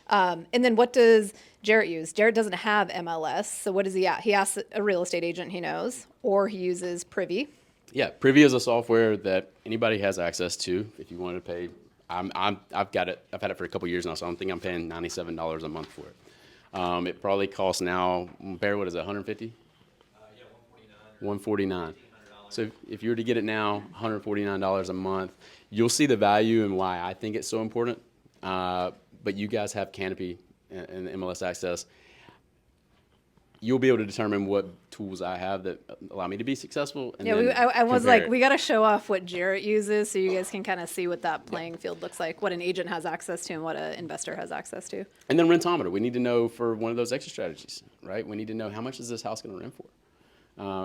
And then what does Jarrett use? Jarrett doesn't have MLS, so what does he at? He asks a real estate agent he knows, or he uses Privy. Yeah, Privy is a software that anybody has access to. If you wanted to pay, I've got it. I've had it for a couple years now, so I think I'm paying $97 a month for it. It probably costs now, Bear, what is it, 150? Yeah, 149. So if you were to get it now, $149 a month, you'll see the value and why I think it's so important. But you guys have Canopy and the MLS access. You'll be able to determine what tools I have that allow me to be successful. And Yeah, then I was compare like, it. we got to show off what Jarrett uses so you guys can kind of see what that playing field looks like, what an agent has access to and what an investor has access to. And then rentometer. We need to know for one of those exit strategies, right? We need to know how much is this house going to rent for.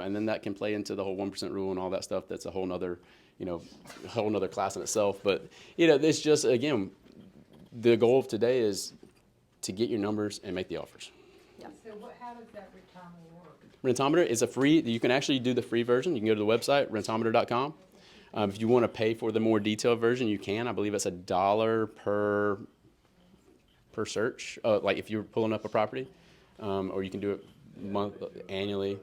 And then that can play into the whole 1% rule and all that stuff. That's a whole nother, whole nother class in itself. But, it's just, again, the goal of today is to get your numbers and make the offers. So how does that retimer work? Rentometer is you can actually do the free version. You can go to the website, rentometer.com. If you want to pay for the more detailed version, you can. I believe it's $1 per search, like if you're pulling up a property, or you can do it annually.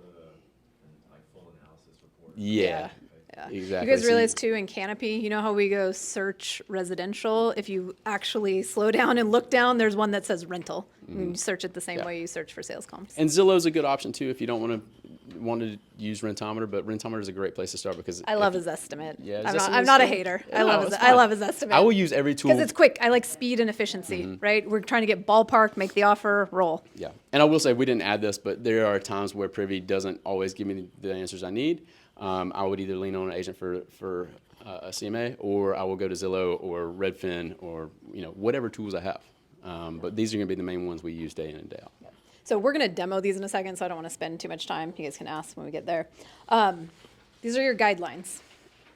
like full analysis report. Yeah. Yeah. Exactly. You guys So realize too in Canopy, you know how we go search residential? If you actually slow down and look down, there's one that says rental. And you search it the same Yeah. way you search for sales comps. And Zillow's a good option too if you don't want to use Rentometer, but Rentometer is a great place to start because I love his estimate. Yeah, his I'm estimate's not a good. hater. No, it's I fine. love his estimate. I will use every tool. Because it's quick. I like speed and efficiency, right? We're trying to get ballpark, make the offer, roll. Yeah, and I will say we didn't add this, but there are times where Privy doesn't always give me the answers I need. I would either lean on an agent for a CMA, or I will go to Zillow or Redfin or whatever tools I have. But these are going to be the main ones we use day in and day out. So we're going to demo these in a second, so I don't want to spend too much time. You guys can ask when we get there. These are your guidelines,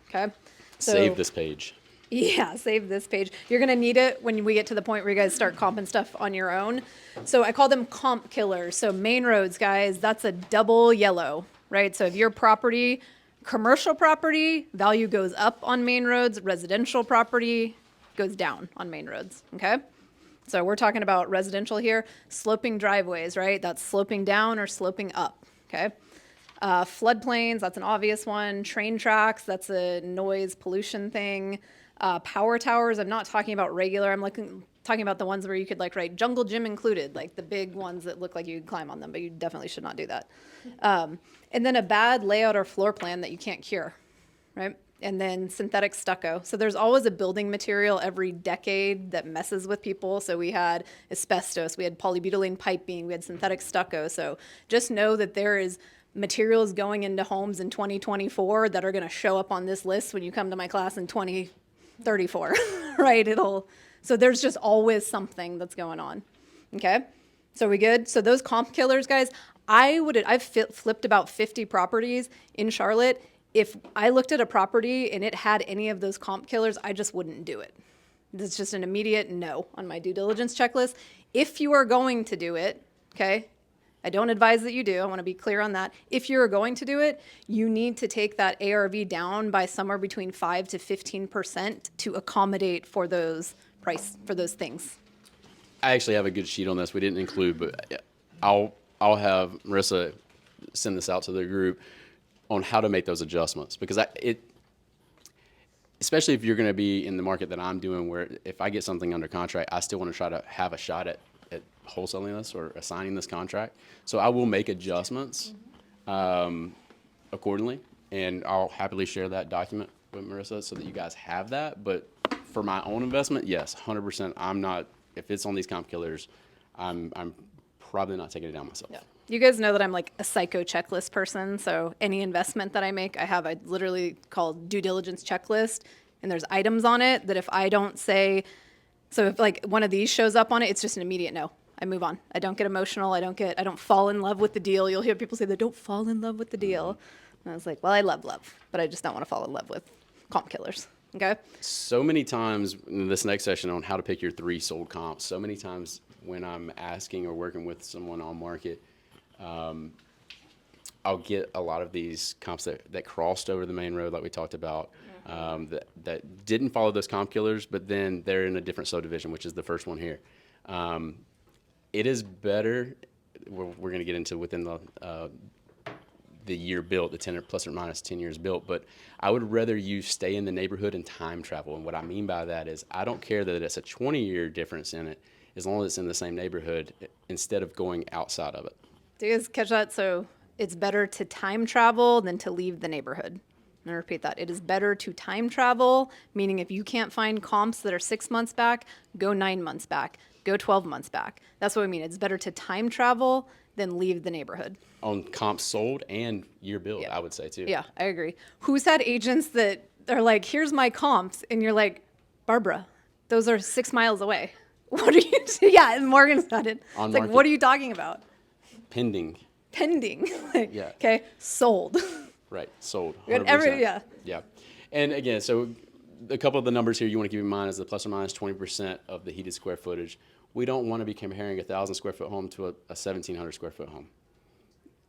okay? So, Save this page. Yeah, save this page. You're going to need it when we get to the point where you guys start comping stuff on your own. So I call them comp killers. So main roads, guys, that's a double yellow, right? So if your property, commercial property, value goes up on main roads, residential property goes down on main roads, okay? So we're talking about residential here, sloping driveways, right? That's sloping down or sloping up, okay? Floodplains, that's an obvious one. Train tracks, that's a noise pollution thing. Power towers, I'm not talking about regular, I'm talking about the ones where you could write jungle gym included, like the big ones that look like you could climb on them, but you definitely should not do that. And then a bad layout or floor plan that you can't cure, right? and then synthetic stucco. So there's always a building material every decade that messes with people. So we had asbestos, we had polybutylene piping, we had synthetic stucco. So just know that there is materials going into homes in 2024 that are going to show up on this list when you come to my class in 2034, right? So there's just always something that's going on. Okay, so we good? So those comp killers, guys, I've flipped about 50 properties in Charlotte. If I looked at a property and it had any of those comp killers, I just wouldn't do it. It's just an immediate no on my due diligence checklist. If you are going to do it, okay, I don't advise that you do. I want to be clear on that. If you're going to do it, you need to take that ARV down by somewhere between 5 to 15% to accommodate for those things. I actually have a good sheet on this we didn't include, but I'll have Marissa send this out to the group on how to make those adjustments, because especially if you're going to be in the market that I'm doing, where if I get something under contract, I still want to try to have a shot at wholesaling this or assigning this contract. So I will make adjustments accordingly, and I'll happily share that document with Marissa so that you guys have that. But for my own investment, yes, 100%. I'm not. If it's on these comp killers, I'm probably not taking it down myself. Yeah. You guys know that I'm like a psycho checklist person. So any investment that I make, I literally called due diligence checklist, and there's items on it that if I don't say, so if like one of these shows up on it, it's just an immediate no. I move on. I don't get emotional. I don't fall in love with the deal. You'll hear people say they don't fall in love with the deal. And I was like, well, I love, but I just don't want to fall in love with comp killers. Okay. So many times in this next session on how to pick your 3 sold comps, so many times when I'm asking or working with someone on market, I'll get a lot of these comps that crossed over the main road like we talked about, that didn't follow those comp killers, but then they're in a different subdivision, which is the first one here. It is better, we're going to get into within the year built, the 10 or plus or minus 10 years built, but I would rather you stay in the neighborhood and time travel. And what I mean by that is I don't care that it's a 20-year difference in it, as long as it's in the same neighborhood, instead of going outside of it. Do you guys catch that? So it's better to time travel than to leave the neighborhood. I'm gonna repeat that. It is better to time travel, meaning if you can't find comps that are 6 months back, go 9 months back, go 12 months back. That's what I mean. It's better to time travel than leave the neighborhood. On comps sold and year built, Yeah. I would say too. Yeah, I agree. Who's had agents that are like, here's my comps, and you're like, Barbara, those are 6 miles away. What are you doing? Yeah, and Morgan's got it. On It's like, market. what are you talking about? Pending. Like, Yeah. Okay, sold. Right, sold. We had 100%. yeah. Yeah. And again, so a couple of the numbers here you want to keep in mind is the plus or minus 20% of the heated square footage. We don't want to be comparing a 1,000 square foot home to a 1,700 square foot home.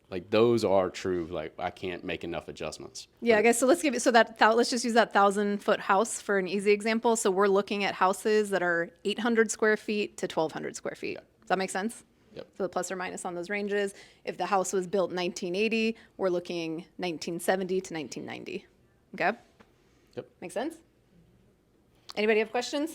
Like those are true. Like I can't make enough adjustments. Yeah, I guess so. Let's let's just use that 1,000-foot house for an easy example. So we're looking at houses that are 800 square feet to 1,200 square feet. Does that make sense? Yep. So the plus or minus on those ranges. If the house was built 1980, we're looking 1970 to 1990. Okay. Yep. Make sense? Anybody have questions?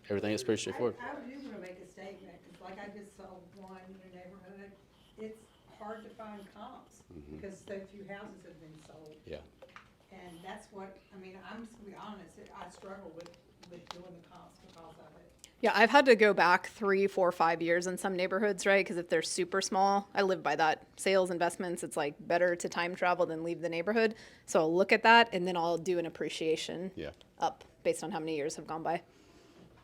Everything is pretty straightforward. I do want to make a statement, because like I just saw one in a neighborhood, it's hard to find comps, because so few houses have been sold. Yeah. And that's what, I mean, I'm just gonna be honest, I struggle with doing the comps because of it. Yeah, I've had to go back 3, 4, 5 years in some neighborhoods, right? Because if they're super small, I live by that. Sales investments, it's like better to time travel than leave the neighborhood. So I'll look at that and then I'll do an appreciation up based on how many years have gone by.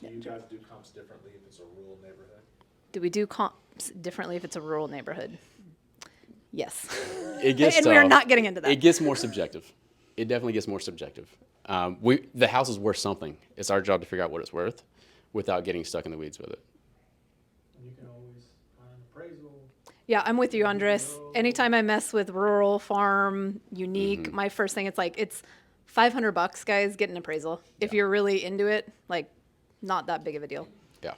Do you guys do comps differently if it's a rural neighborhood? Do we do comps differently if it's a rural neighborhood? Yes. It gets and we are tough. not getting into that. It gets more subjective. It definitely gets more subjective. The house is worth something. It's our job to figure out what it's worth without getting stuck in the weeds with it. And you can always find appraisal. Yeah, I'm with you, Andres. Anytime I mess with rural, farm, unique, my first thing, it's $500, guys, get an appraisal. If you're really into it, like, not that big of a deal. Yeah.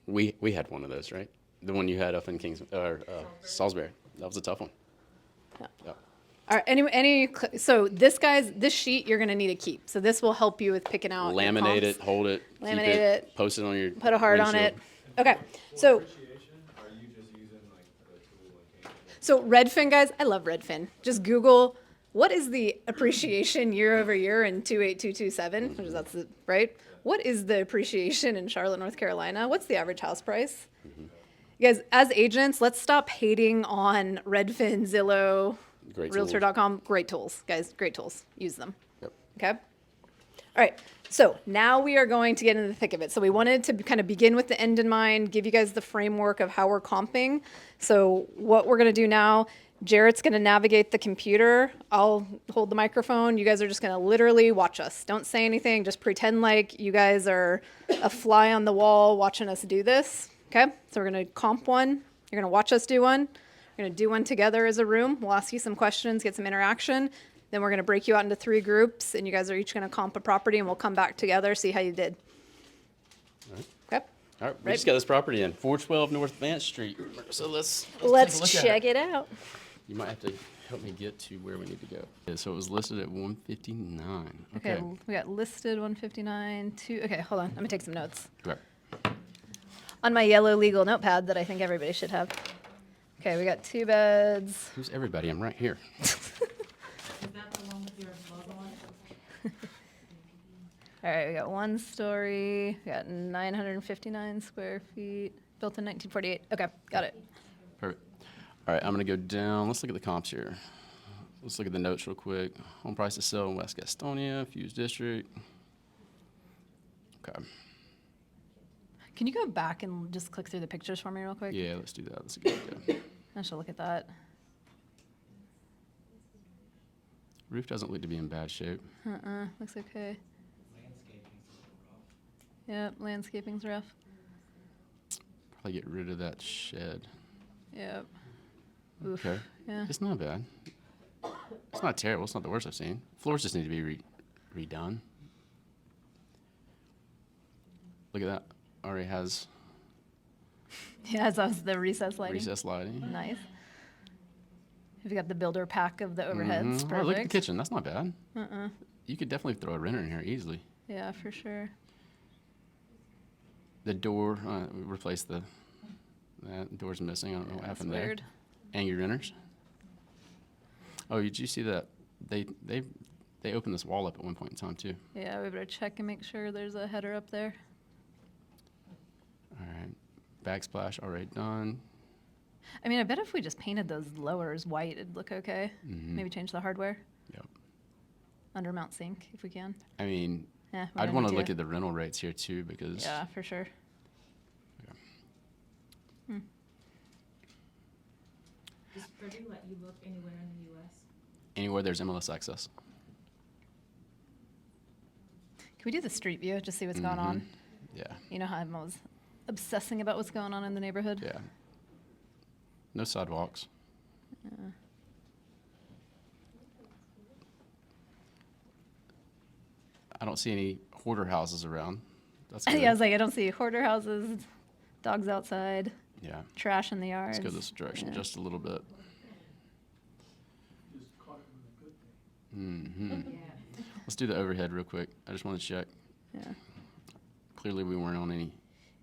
We had one of those, right? The one you had up in Salisbury. That was a tough one. Yeah. Yeah. All right, so this sheet you're gonna need to keep. So this will help you with picking out your Laminate comps. it, hold it, Laminate keep it, post it on your Put a heart on it. windshield. Okay, so Appreciation, or are you just using like the tool and can't? Redfin, guys, I love Redfin. Just Google what is the appreciation year over year in 28227? Which is that's the, right? What is the appreciation in Charlotte, North Carolina? What's the average house price? You guys, as agents, let's stop hating on Redfin, Zillow, Great Realtor.com. Great tools, guys. Great tools. Use them. Yep. Okay. All right. So now we are going to get into the thick of it. So we wanted to kind of begin with the end in mind, give you guys the framework of how we're comping. So what we're going to do now, Jarrett's going to navigate the computer. I'll hold the microphone. You guys are just going to literally watch us. Don't say anything. Just pretend like you guys are a fly on the wall watching us do this. Okay? So we're going to comp one. You're going to watch us do one. We're going to do one together as a room. We'll ask you some questions, get some interaction. Then we're going to break you out into 3 groups, and you guys are each going to comp a property, and we'll come back together, see how you did. Okay? All right, we Right. just got this property in 412 North Vance Street. So let's Let's take a look check at it out. You might have to help me get to where we need to go. Yeah, so it was listed at 159. Okay, we got listed 159, okay, hold on. I'm going to take some notes Okay. on my yellow legal notepad that I think everybody should have. Okay, we got 2 beds. Who's everybody? I'm right here. Is that the one with your logo on it? All right, we got 1 story. We got 959 square feet. Built in 1948. Okay, got it. Perfect. All right, I'm going to go down. Let's look at the comps here. Let's look at the notes real quick. Home price to sell in West Gastonia, Fuse District. Okay. Can you go back and just click through the pictures for me real quick? Yeah, let's do that. That's a good idea. I should look at that. Roof doesn't look to be in bad shape. Looks okay. Yep, landscaping's rough. Probably get rid of that shed. Yep. Oof. Okay. Yeah. It's not bad. It's not terrible. It's not the worst I've seen. Floors just need to be redone. Look at that. Already has Yeah, that was the recess lighting. recessed lighting. Nice. Have you got the builder pack of the overheads? Mhm. Perfect. Oh, look at the kitchen. That's not bad. You could definitely throw a renter in here easily. Yeah, for sure. The door, we replaced that door's missing. I don't know what That's happened there. weird. Angry renters. Oh, did you see that? They opened this wall up at one point in time too. Yeah, we better check and make sure there's a header up there. All right. Backsplash already done. I mean, I bet if we just painted those lowers white, it'd look okay. Maybe change the hardware. Yep. Under mount sink, if we can. I mean, Yeah, we I'd don't want to need look at the rental rates here too because Yeah, for sure. Does Freddie let you look anywhere in the U.S.? anywhere there's MLS access. Can we do the street view, just see what's going on? Yeah. You know how I'm always obsessing about what's going on in the neighborhood? Yeah. No sidewalks. I don't see any hoarder houses around. That's good. Yeah, I was like, I don't see hoarder houses, dogs outside, Yeah. trash in the yard. Let's go this direction just a little bit. Let's do the overhead real quick. I just want to check. Yeah. Clearly, we weren't on any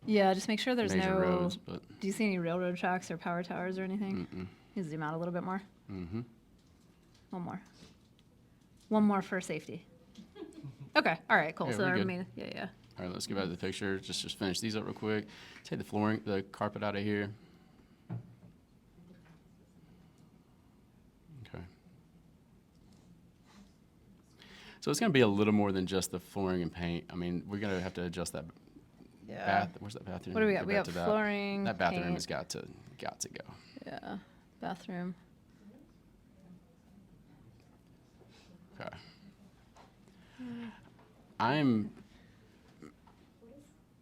Yeah, just make sure there's major no. roads, but Do you see any railroad tracks or power towers or anything? You zoom out a little bit more. One more. One more for safety. Okay. All right. Cool. Yeah, So we're I good. mean, yeah. all right. Let's get back to the picture. Just finish these up real quick. Take the flooring, the carpet out of here. Okay. So it's going to be a little more than just the flooring and paint. I mean, we're going to have to adjust that Yeah. bath. Where's that bathroom? What do we got? Go We back got to that. flooring, That bathroom paint. has got to go. Yeah. Bathroom. Okay.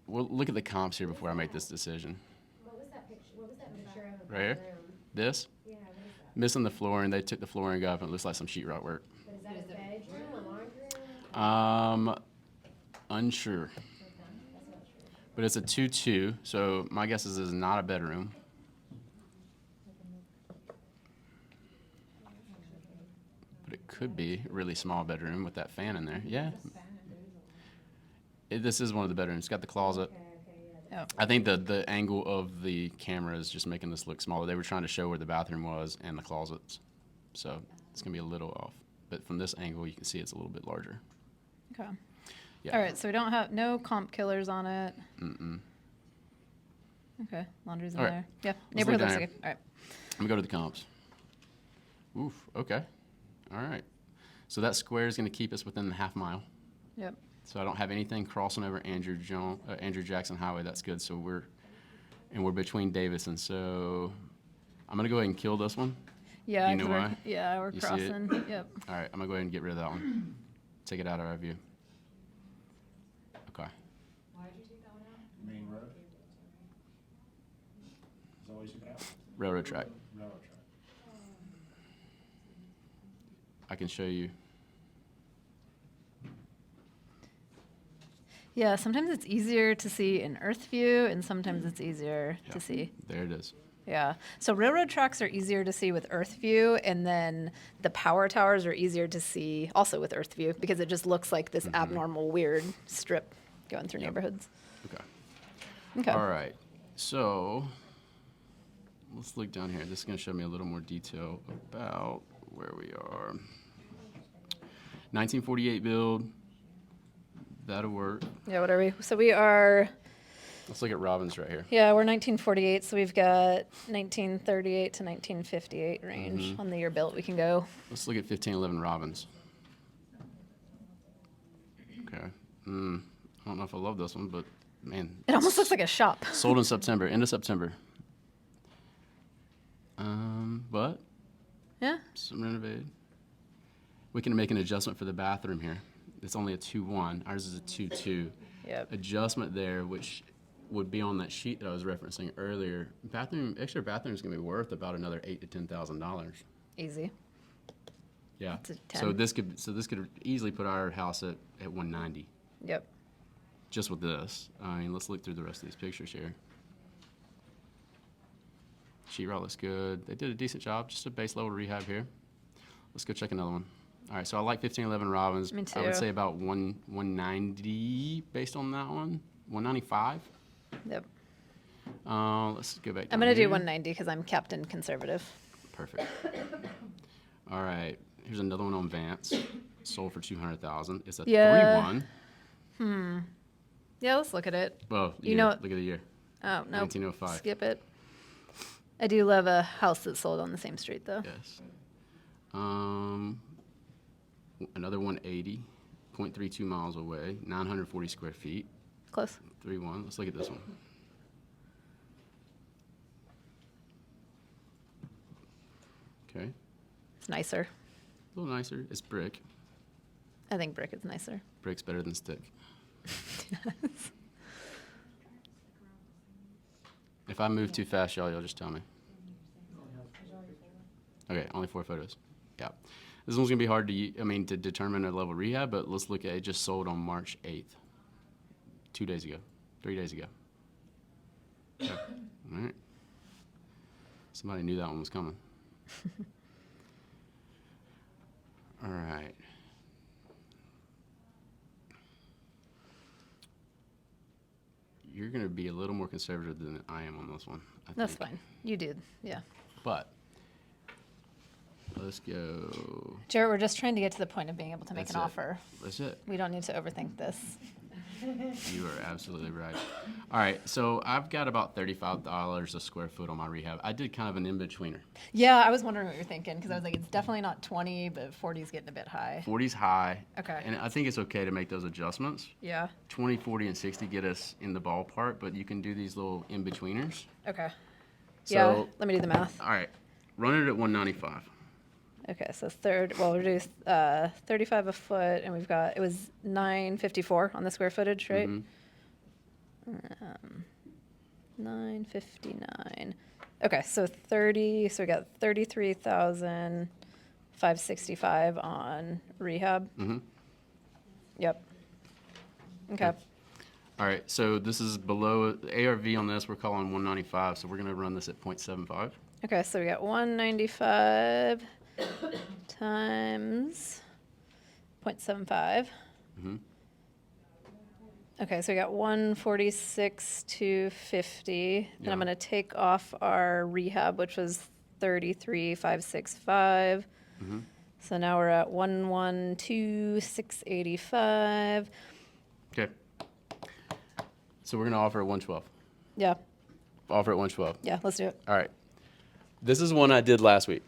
Well, look at the comps here before I make this decision. What was that picture? What was that picture of the Right here? room? This? Yeah, what is that? Missing the flooring. They took the flooring up and it looks like some sheetrock work. But is that a bedroom, a laundry room? Unsure. But it's a 2-2, so my guess is it's not a bedroom. But it could be a really small bedroom with that fan in there. Yeah. This is one of the bedrooms. It's got the closet. Oh. I think the angle of the camera is just making this look smaller. They were trying to show where the bathroom was and the closets. So it's going to be a little off. but from this angle, you can see it's a little bit larger. Okay. Yeah. All right, so we don't have no comp killers on it. Mm-mm. Okay, laundry's in All right. there. Yeah, Let's neighborhood look looks down good. All right. I'm gonna go to the comps. Oof, okay. All right. So that square is gonna keep us within the half mile. Yep. So I don't have anything crossing over Andrew Jackson Highway. That's good. So we're between Davis, and so I'm gonna go ahead and kill this one. Yeah, You know 'cause we're, why? yeah, we're You see it? crossing. Yep. All right, I'm gonna go ahead and get rid of that one. Take it out of our view. Okay. Main road? Is that what you took it out? Railroad track. Railroad track. I can show you. Yeah, sometimes it's easier to see in Earth view, and sometimes it's easier Yeah, to see. There it is. Yeah. So railroad tracks are easier to see with Earth view, and then the power towers are easier to see also with Earth view because it just looks like this abnormal, weird strip going through neighborhoods. Okay. Okay. All right. So let's look down here. This is going to show me a little more detail about where we are. 1948 build. That'll work. Yeah, what are we? So we are, Let's look at Robbins right here. yeah, we're 1948, so we've got 1938 to 1958 range on the year built we can go. Let's look at 1511 Robbins. Okay. I don't know if I love this one, but man. It almost looks like a shop. Sold in September, end of September. But Yeah. some renovated. We can make an adjustment for the bathroom here. It's only a 2-1. Ours is a 2-2. Yep. Adjustment there, which would be on that sheet that I was referencing earlier. Extra bathroom is going to be worth about another $8,000 to $10,000. Easy. Yeah. It's a So 10. this could easily put our house at 190 Yep. just with this. I mean, let's look through the rest of these pictures here. Sheetrock looks good. They did a decent job. Just a base level rehab here. Let's go check another one. All right, so I like 1511 Robbins. Me I would too. say about 190 based on that one. 195. Yep. Let's go back. I'm down going to do here. 190 because I'm Captain Conservative. Perfect. All right, here's another one on Vance. Sold for 200,000. It's a Yeah. 3-1. Yeah, let's look at it. Well, You know- look at the year. Oh, no. 1905. Skip it. I do love a house that's sold on the same street, though. Yes. Another 180, 0.32 miles away, 940 square feet, Close. 3-1. Let's look at this one. Okay, It's nicer. a little nicer. It's brick. I think brick is nicer. Brick's better than stick. If I move too fast, y'all just tell me. Okay, only 4 photos. Yeah. This one's gonna be hard to determine a level of rehab, but let's look at it. Just sold on March 8th. 3 days ago. Okay. All right. Somebody knew that one was coming. All right. You're gonna be a little more conservative than I am on this one. I That's think. fine. You did. Yeah. But let's go. Jarrett, we're just trying to get to the point of being able to make That's an it. offer. That's it. We don't need to overthink this. You are absolutely right. All right, so I've got about $35 a square foot on my rehab. I did kind of an in-betweener. Yeah, I was wondering what you're thinking because I was like, it's definitely not 20, but 40 is getting a bit high. 40's high. Okay. And I think it's okay to make those adjustments. Yeah. 20, 40, and 60 get us in the ballpark, but you can do these little in-betweeners. Okay. So, Yeah. Let me do the math. all right, run it at 195. Okay, so we'll do 35 a foot, and it was 954 on the square footage, right? Mm-hmm. 959. Okay, so we got 33,565 on rehab. Mm-hmm. Yep. Okay. All right, so this is below the ARV on this. We're calling 195, so we're going to run this at 0.75. Okay, so we got 195 times 0.75. Mm-hmm. Okay, so we got 146,250, and Yeah. I'm gonna take off our rehab, which was 33,565. Mm-hmm. So now we're at 112,685. Okay. So we're gonna offer at 112. Yeah, Offer at 112. yeah, let's do it. All right. This is one I did last week.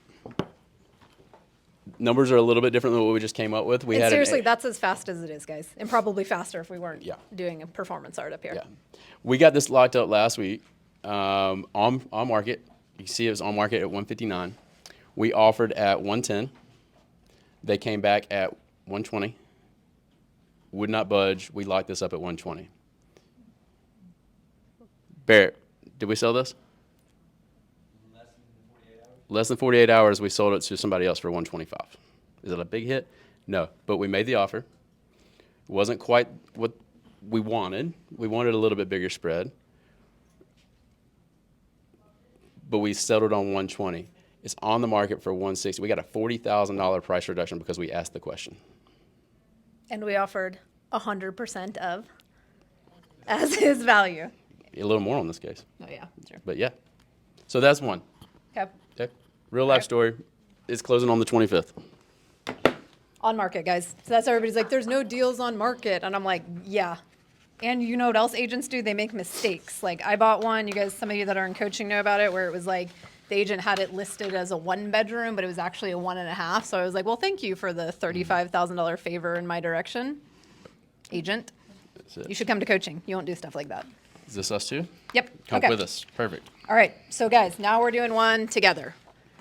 Numbers are a little bit different than what we just came up with. We And had seriously, that's as fast as it is, guys, and probably faster if we weren't Yeah. doing a performance art up here. Yeah. We got this locked up last week on market. You can see it was on market at 159. We offered at 110. They came back at 120. Would not budge. We locked this up at 120. Barrett, did we sell this? Less than 48 hours, we sold it to somebody else for 125. Is it a big hit? No, but we made the offer. It wasn't quite what we wanted. We wanted a little bit bigger spread. But we settled on 120. It's on the market for 160. We got a $40,000 price reduction because we asked the question. And we offered 100% of as his value. A little more on this case. Oh, yeah, sure. But yeah. So that's one. Okay. Okay. Real life Okay. story. It's closing on the 25th. On market, guys. So that's everybody's like, there's no deals on market. And I'm like, yeah. And you know what else agents do? They make mistakes. Like I bought one, you guys, some of you that are in coaching know about it, where it was like the agent had it listed as a 1-bedroom, but it was actually a 1.5. So I was like, well, thank you for the $35,000 favor in my direction, agent. That's it. You should come to coaching. You won't do stuff like that. Is this us too? Yep. Come Okay. with us. Perfect. All right. So guys, now we're doing one together.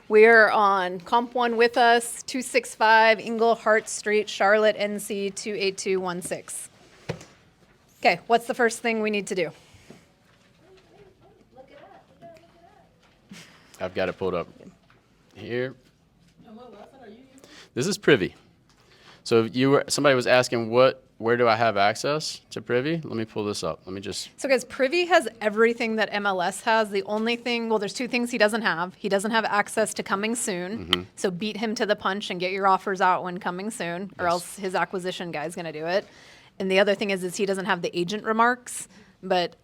We're on Comp 1 with us, 265 Englehart Street, Charlotte, NC 28216. Okay, what's the first thing we need to do? Look it up, look it up. I've got it pulled up here. And what website are you using? This is Privy. So if somebody was asking where do I have access to Privy? Let me pull this up. Let me just. So guys, Privy has everything that MLS has. The only thing, well, there's two things he doesn't have. He doesn't have access to coming soon. So beat him to the punch and get your offers out when coming soon, or else his acquisition guy's going to do it. And the other thing is he doesn't have the agent remarks. But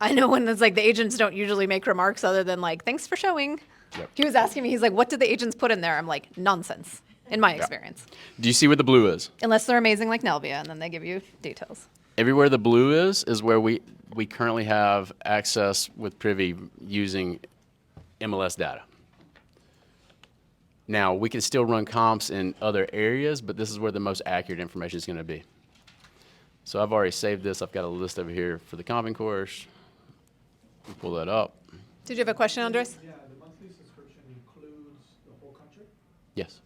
I know when it's like the agents don't usually make remarks other than like, thanks for showing. Yep. He was asking me, he's like, what did the agents put in there? I'm like, nonsense, in my experience. Do you see where the blue is? Unless they're amazing like Nelvia, and then they give you details. Everywhere the blue is where we currently have access with Privy using MLS data. Now, we can still run comps in other areas, but this is where the most accurate information is going to be. So I've already saved this. I've got a list over here for the comping course. Pull that up. Did you have a question, Andres? Yeah, the monthly subscription includes the whole country? Yes.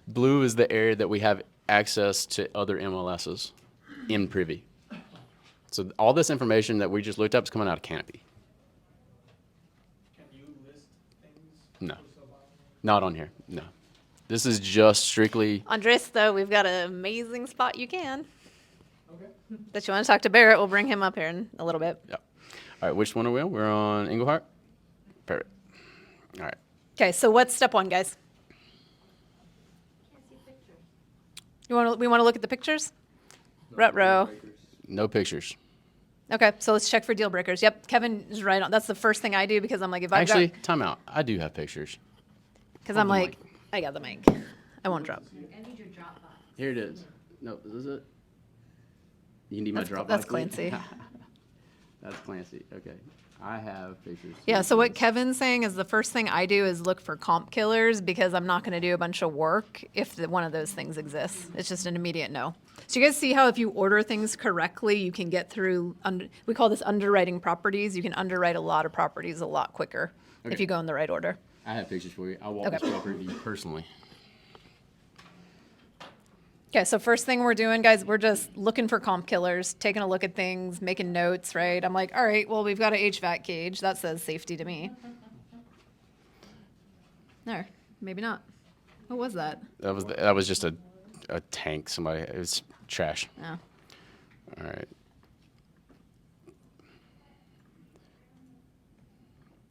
Blue is the area that we have access to other MLSs in Privy. So all this information that we just looked up is coming out of Canopy. Can you list things? No. for sale? Not on here, no. This is just strictly, Andres, though, we've got an amazing spot you can. Okay. That you want to talk to Barrett, we'll bring him up here in a little bit. yeah. All right, which one are we on? We're on Englehart? Perfect. All right. Okay, so what's step one, guys? Can't see pictures. We want to look at the pictures? Rut-row. No pictures. Okay, so let's check for deal breakers. Yep, Kevin is right on. That's the first thing I do because I'm like, if I Actually, got, time out. I do have pictures. because I'm hold the like, I got the mic. I won't drop. I need your Dropbox. Here it is. No, is this it? You need my That's- Dropbox that's link? Clancy. That's Clancy. Okay. I have pictures. Yeah, so what Kevin's saying is the first thing I do is look for comp killers because I'm not going to do a bunch of work if one of those things exists. It's just an immediate no. So you guys see how if you order things correctly, you can get through, we call this underwriting properties. You can underwrite a lot of properties a lot quicker Okay. if you go in the right order. I have pictures for you. I'll walk Okay. this property with you personally. Okay, so first thing we're doing, guys, we're just looking for comp killers, taking a look at things, making notes, right? I'm like, all right, well, we've got an HVAC cage. That says safety to me. No, maybe not. What was that? That was just a tank. Somebody, it was trash. Oh. All right.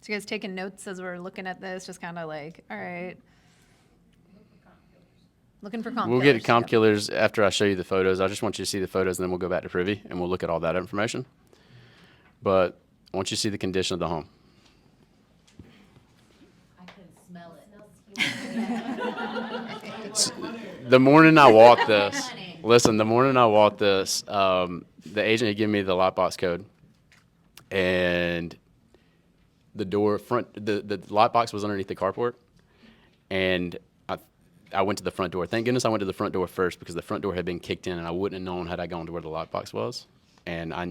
So you guys taking notes as we're looking at this, just kind of like, all right. Looking for comp We'll killers. get comp Yep. killers after I show you the photos. I just want you to see the photos, and then we'll go back to Privy, and we'll look at all that information. But I want you to see the condition of the home. I can smell it. The morning I walked this, listen, the morning I walked this, the agent had given me the lockbox code, and the lockbox was underneath the carport, and I went to the front door. Thank goodness I went to the front door first, because the front door had been kicked in, and I wouldn't have known had I gone to where the lockbox was, and I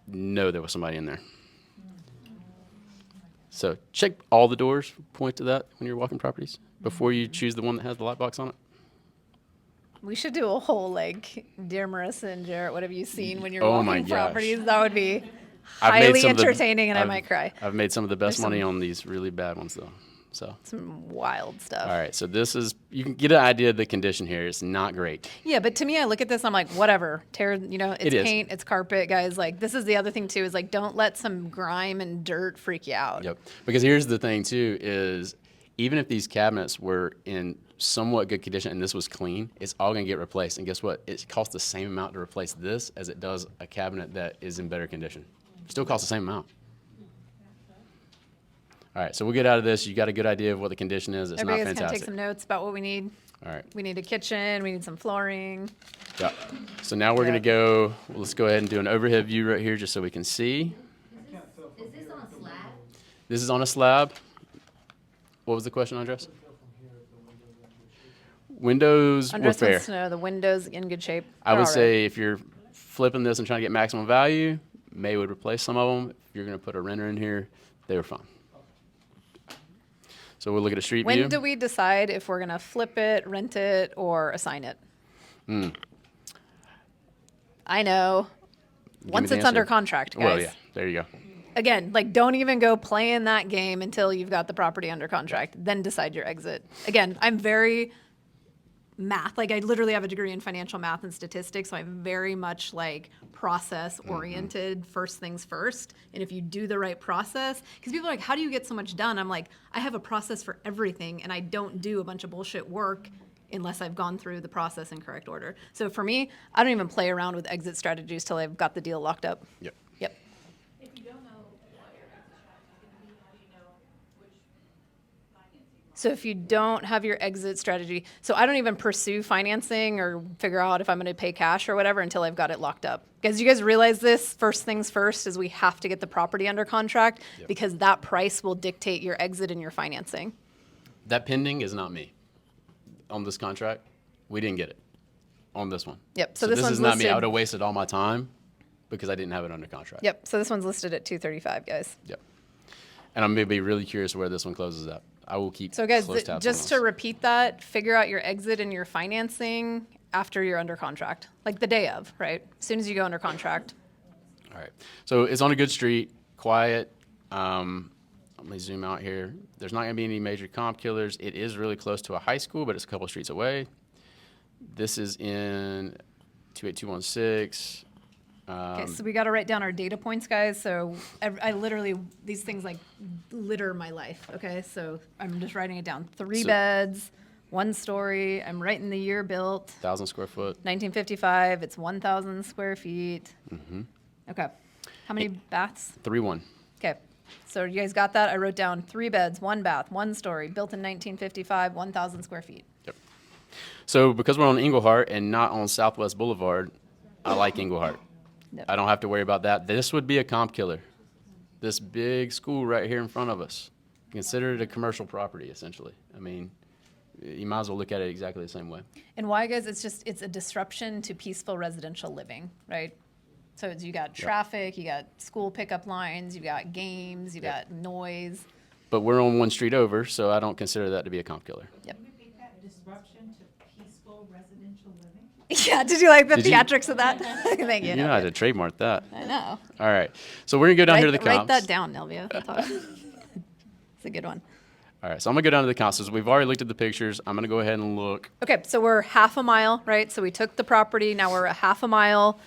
know there was somebody in there. So check all the doors, point to that when you're walking properties, before you choose the one that has the lockbox on it. We should do a whole, like, Dear Marissa and Jarrett, what have you seen when you're Oh my walking gosh. properties? That would be I've made highly some of the- entertaining, and I I've- might cry. I've made some of the best There's money some- on these really bad ones, though. So, Some wild stuff. all right. So this is, you can get an idea of the condition here. It's not great. Yeah, but to me, I look at this, I'm like, whatever. It's It is. paint, it's carpet, guys. Like, this is the other thing, too, is like, don't let some grime and dirt freak you out. Yep. Because here's the thing, too, is even if these cabinets were in somewhat good condition and this was clean, it's all going to get replaced. And guess what? It costs the same amount to replace this as it does a cabinet that is in better condition. Still costs the same amount. All right, so we'll get out of this. You got a good idea of what the condition is. It's Everybody's not going to take fantastic. some notes about what we need. All right. We need a kitchen, we need some flooring. Yeah. So now we're going to go, let's go ahead and do an overhead view right here just so we can see. Is this on a slab? This is on a slab. What was the question, Andres? Windows were Andres fair. wants to know the windows in good shape. I They're would all say if you're flipping this and trying to get maximum value, May would replace some of them. If you're going to put a renter in here, they were fine. So we'll look at a street right. view. When do we decide if we're going to flip it, rent it, or assign it? I know. me Once the it's under answer. contract, guys. Well, yeah, there you go. Again, like, don't even go playing that game until you've got the property under contract. Then decide your exit. Again, I'm very math. Like, I literally have a degree in financial math and statistics, so I'm very much like process oriented, first things first. And if you do the right process, because people are like, how do you get so much done? I'm like, I have a process for everything, and I don't do a bunch of bullshit work unless I've gone through the process in correct order. So for me, I don't even play around with exit strategies till I've got the deal locked up. Yep. Yep. If you don't know what your exit strategy is gonna be, how do you know which financing? So if you don't have your exit strategy, so I don't even pursue financing or figure out if I'm going to pay cash or whatever until I've got it locked up. Because you guys realize this, first things first is we have to get the property under contract because that price will dictate your exit and your financing. That pending is not me on this contract. We didn't get it on this one. Yep, so So this this one's is not me. I listed- would have wasted all my time because I didn't have it under contract. Yep, so this one's listed at 235, guys. Yep. And I'm going to be really curious where this one closes at. I will keep So guys, close tabs just on to this. repeat that, figure out your exit and your financing after you're under contract. Like the day of, right? As soon as you go under contract. All right. So it's on a good street, quiet. Let me zoom out here. There's not going to be any major comp killers. It is really close to a high school, but it's a couple streets away. This is in 28216. Okay, so we got to write down our data points, guys. So I literally, these things like litter my life. Okay, so I'm just writing it down. 3 So- beds, 1 story. I'm writing the year built, 1,000 square foot. 1955. It's 1,000 square feet. Okay. How many baths? 3-1. Okay. So you guys got that? I wrote down 3 beds, 1 bath, 1 story, built in 1955, 1,000 square feet. Yep. So because we're on Englehart and not on Southwest Boulevard, I like Englehart. Yep. I don't have to worry about that. This would be a comp killer. This big school right here in front of us. Consider it a commercial property, essentially. I mean, you might as well look at it exactly the same way. And why, guys? It's a disruption to peaceful residential living, right? So you got traffic, you got school pickup lines, you got games, you got noise. But we're on one street over, so I don't consider that to be a comp killer. Yep. Repeat that, disruption to peaceful residential living? Yeah, did you like the Did you- theatrics of that? Thank you. You know how to trademark that. I know. All right. So we're going to go down here to the comps. Write that down, Nelvia. That's all. It's a good one. All right. So I'm going to go down to the comps. So we've already looked at the pictures. I'm going to go ahead and look. Okay, so we're half a mile, right? So we took the property, now we're a half a mile.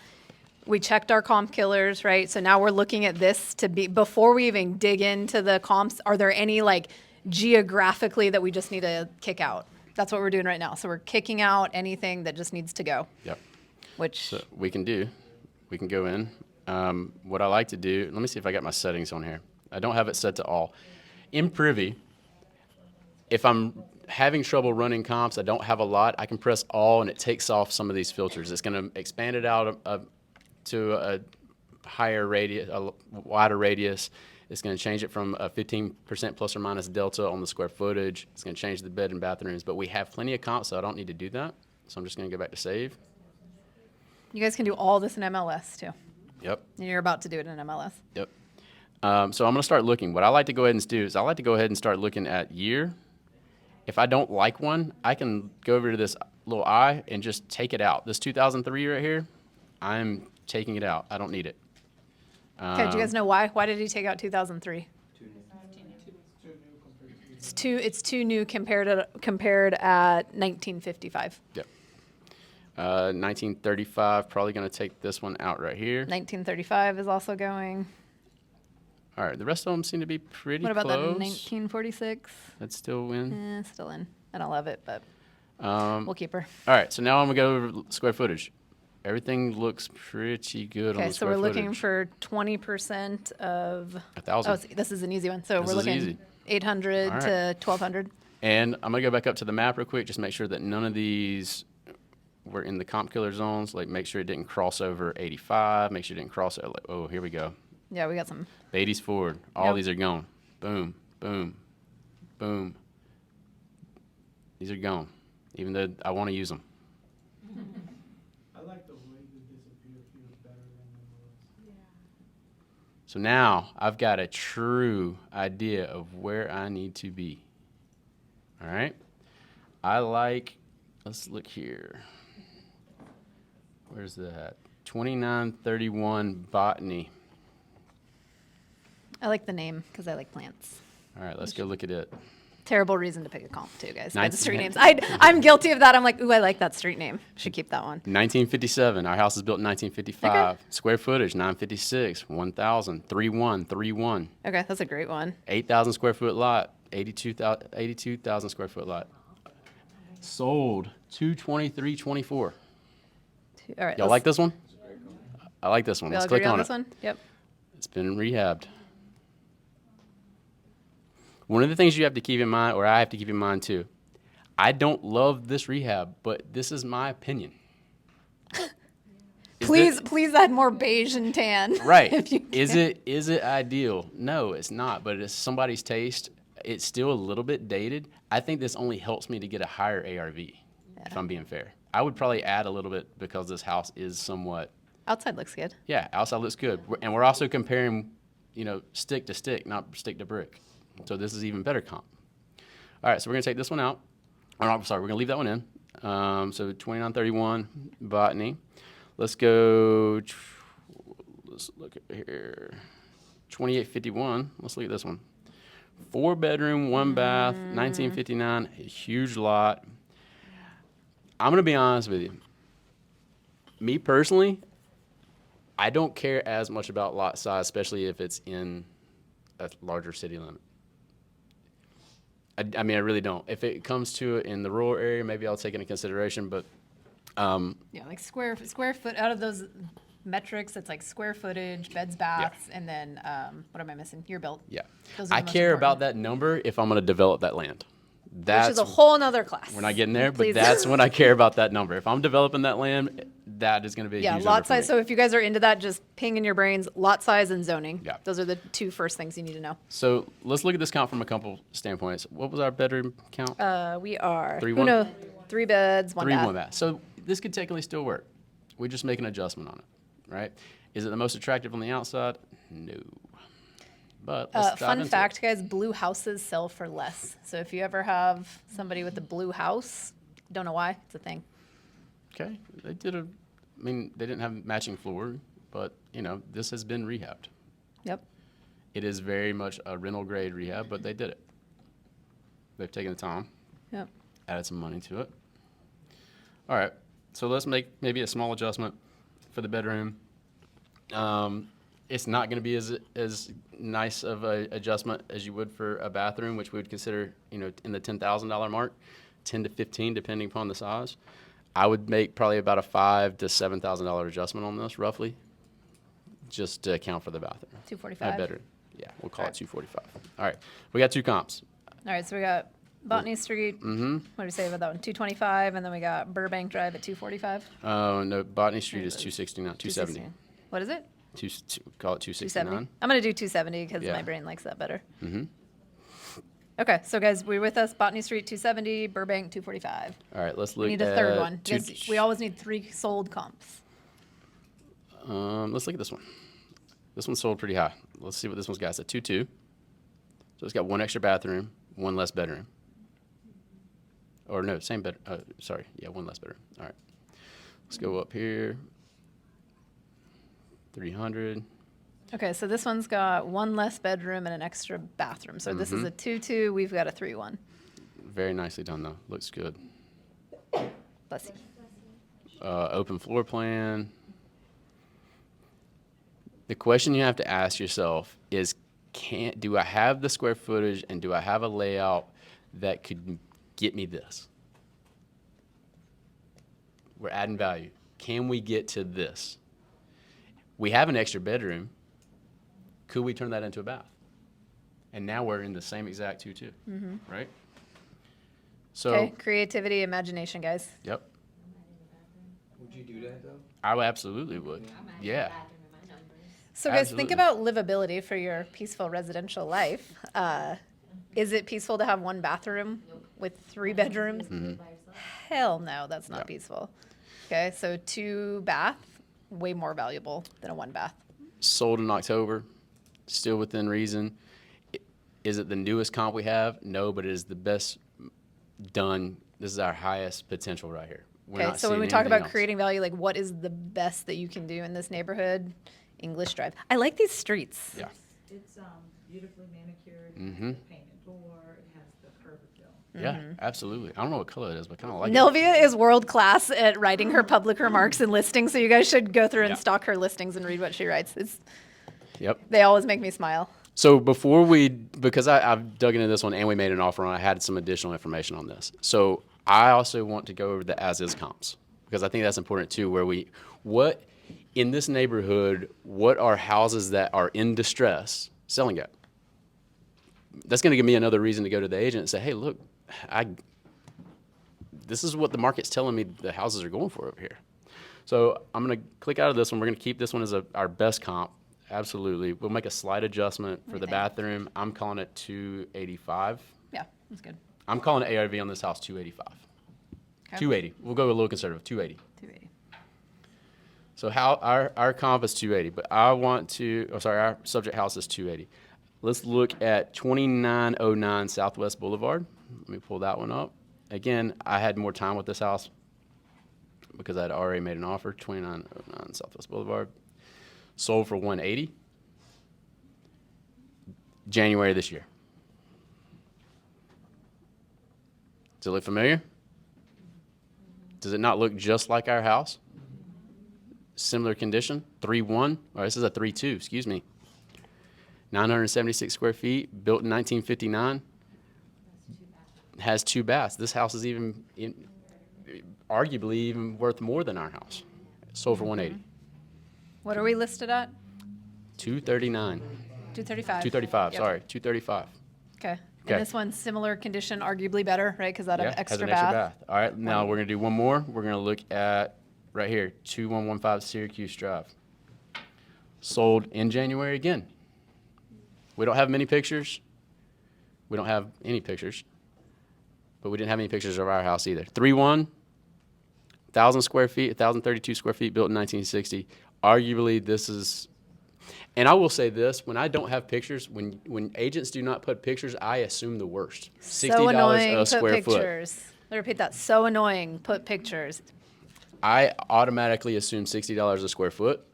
We checked our comp killers, right? So now we're looking at this to be, before we even dig into the comps, are there any like geographically that we just need to kick out? That's what we're doing right now. So we're kicking out anything that just needs to go, Yep. which, So we can go in. What I like to do, let me see if I got my settings on here. I don't have it set to all. In Privy, if I'm having trouble running comps, I don't have a lot. I can press all, and it takes off some of these filters. It's going to expand it out to a higher radius, a wider radius. It's going to change it from a 15% plus or minus delta on the square footage. It's going to change the bed and bathrooms, but we have plenty of comps, so I don't need to do that. So I'm just going to go back to save. You guys can do all this in MLS too. Yep. And you're about to do it in MLS. Yep. So I'm going to start looking. What I like to go ahead and do is I like to go ahead and start looking at year. If I don't like one, I can go over to this little I and just take it out. This 2003 right here, I'm taking it out. I don't need it. Okay, do you guys know why? Why did he take out 2003? It's too new compared at 1955. Yep. 1935, probably going to take this one out right here. 1935 is also going. All right, the rest of them seem to be pretty What about close. the 1946? That's still in. Still in. I don't love it, but we'll keep her. All right, so now I'm going to go over square footage. Everything looks pretty good on Okay, the so square we're footage. looking for 20% of. 1,000. Oh, this is an easy one. So This we're is looking easy. 800 All to right. 1,200. And I'm going to go back up to the map real quick, just make sure that none of these were in the comp killer zones. Like, make sure it didn't cross over 85. Make sure it didn't cross over. Like, oh, here we go. Yeah, we got some. 80s forward. All Yep. these are gone. Boom, boom, boom. These are gone, even though I want to use them. I like the way the disappear feels better than the So now I've got a true idea of where I need to be. All right. Let's look here. Where's that? 2931 botany. I like the name because I like plants. All right, let's go look at it. Terrible reason to pick a comp too, guys. By the 19 street names. I'm guilty of that. I'm like, ooh, I like that street name. Should keep that one. 1957. Our house was built in 1955. Okay. Square footage 956. 1,000. 3131. Okay, that's a great one. 8,000 square foot lot. 82,000 square foot lot. Sold 223.24. All right. Y'all like this one? I like this one. We all Let's click agree on on this it. one? Yep. It's been rehabbed. One of the things you have to keep in mind, or I have to keep in mind too, I don't love this rehab, but this is my opinion. Please add more beige and tan. Right. if you Is can. it ideal? No, it's not, but it's somebody's taste. It's still a little bit dated. I think this only helps me to get a higher ARV, if I'm being fair. I would probably add a little bit because this house is somewhat, Outside looks good. yeah, outside looks good. And we're also comparing, stick to stick, not stick to brick. So this is even better comp. All right, so we're going to take this one out. Oh, no, I'm sorry, we're going to leave that one in. So 2931 botany. Let's go, let's look at here. 2851, let's look at this one. 4 bedroom, 1 bath, 1959, a huge lot. I'm going to be honest with you. Me personally, I don't care as much about lot size, especially if it's in a larger city limit. I mean, I really don't. If it comes to it in the rural area, maybe I'll take it into consideration, but Yeah, like square foot out of those metrics. It's like square footage, beds, baths, and then what am I missing? Your built. yeah. Those are I the most care about important. that number if I'm going to develop that land. Which That's is a whole nother class. we're not getting there, but Please. that's when I care about that number. If I'm developing that land, that is going to be a Yeah, huge lot number for size. me. So if you guys are into that, just ping in your brains lot size and zoning. Yeah. Those are the two first things you need to know. So let's look at this count from a couple standpoints. What was our bedroom count? We are 3 who 1? know, 3 beds, 1 3 bath. 1 bath. So this could technically still work. We just make an adjustment on it, right? Is it the most attractive on the outside? No. But let's dive Fun into fact, it. guys, blue houses sell for less. So if you ever have somebody with a blue house, don't know why, it's a thing. Okay, they didn't have matching floor, but this has been rehabbed. Yep. It is very much a rental grade rehab, but they did it. They've taken the time, Yep. added some money to it. All right, so let's make maybe a small adjustment for the bedroom. It's not going to be as nice of a adjustment as you would for a bathroom, which we would consider, in the $10,000 mark, 10 to 15 depending upon the size. I would make probably about a $5,000 to $7,000 adjustment on this, roughly, just to account for the bathroom. 245. Bedroom. Yeah, we'll call All it right. 245. All right, we got 2 comps. All right, so we got Botany Street. Mm-hmm. What do we say about that one? 225, and then we got Burbank Drive at 245. Oh, no, Botany Street is There it 269, 270. 260. What is it? Call it 270. 269. I'm gonna do 270 because Yeah. my brain likes that better. Mm-hmm. Okay, so guys, we're with us. Botany Street 270, Burbank 245. All right, let's We look need a at third one. Because we always need 3 sold comps. Let's look at this one. This one sold pretty high. Let's see what this one's got. It's a 2.2. So it's got 1 extra bathroom, 1 less bedroom. Or no, same bed. Sorry, yeah, 1 less bedroom. All right, let's go up here. 300. Okay, so this one's got 1 less bedroom and an extra bathroom. So this is a 2.2. We've got a 3.1. Very nicely done though. Looks good. Bless you. Open floor plan. The question you have to ask yourself is, do I have the square footage and do I have a layout that could get me this? We're adding value. Can we get to this? We have an extra bedroom. Could we turn that into a bath? And now we're in the same exact 2.2, right? So, Okay, creativity, imagination, guys. yep, Would you do that though? I absolutely would. Yeah. So guys, Absolutely. think about livability for your peaceful residential life. Is it peaceful to have 1 bathroom with 3 bedrooms? Hell no, that's not Yeah. peaceful. Okay, so 2 bath, way more valuable than a 1 bath. Sold in October, still within reason. Is it the newest comp we have? No, but it is the best done. This is our highest potential right here. We're Okay, not so when seeing we talk anything about else. creating value, like what is the best that you can do in this neighborhood? English Drive. I like these streets. Yeah. It's beautifully manicured, it Mhm. has the painted door, it has the curb appeal. Yeah, absolutely. I don't know what color it is, but I kind of like it. Nilvia is world class at writing her public remarks and listings, so you guys should go through and Yeah. stalk her listings and read what she writes. Yep. They always make me smile. So because I've dug into this one and we made an offer on, I had some additional information on this. So I also want to go over the as-is comps because I think that's important too, what in this neighborhood, what are houses that are in distress selling at? That's going to give me another reason to go to the agent and say, hey, look, this is what the market's telling me the houses are going for over here. So I'm going to click out of this one. We're going to keep this one as our best comp. Absolutely. We'll make a slight adjustment for the bathroom. I'm calling it 285. Yeah, that's good. I'm calling the ARV on this house 285. Okay. 280. We'll go a little conservative, 280. 280. So how our comp is 280, but our subject house is 280. Let's look at 2909 Southwest Boulevard. Let me pull that one up. Again, I had more time with this house because I'd already made an offer, 2909 Southwest Boulevard. Sold for 180. January this year. Does it look familiar? Does it not look just like our house? Similar condition, 3.1, or this is a 3.2, excuse me. 976 square feet, built in 1959. Has 2 baths. This house is arguably even worth more than our house. Sold for 180. What are we listed at? 239. 235. 235, Yep. sorry, 235. Okay. Okay. And this one's similar condition, arguably better, right? Because that Yeah, have extra has an bath. extra bath. All right, now we're gonna do one more. We're gonna look at right here, 2115 Syracuse Drive. Sold in January again. We don't have many pictures. We don't have any pictures, but we didn't have any pictures of our house either. 3.1, 1,000 square feet, 1,032 square feet, built in 1960. Arguably, this is, and I will say this, when I don't have pictures, when agents do not put pictures, I assume the worst. $60 So annoying, a put square foot. pictures. Let me repeat that. So annoying, put pictures. I automatically assume $60 a square foot.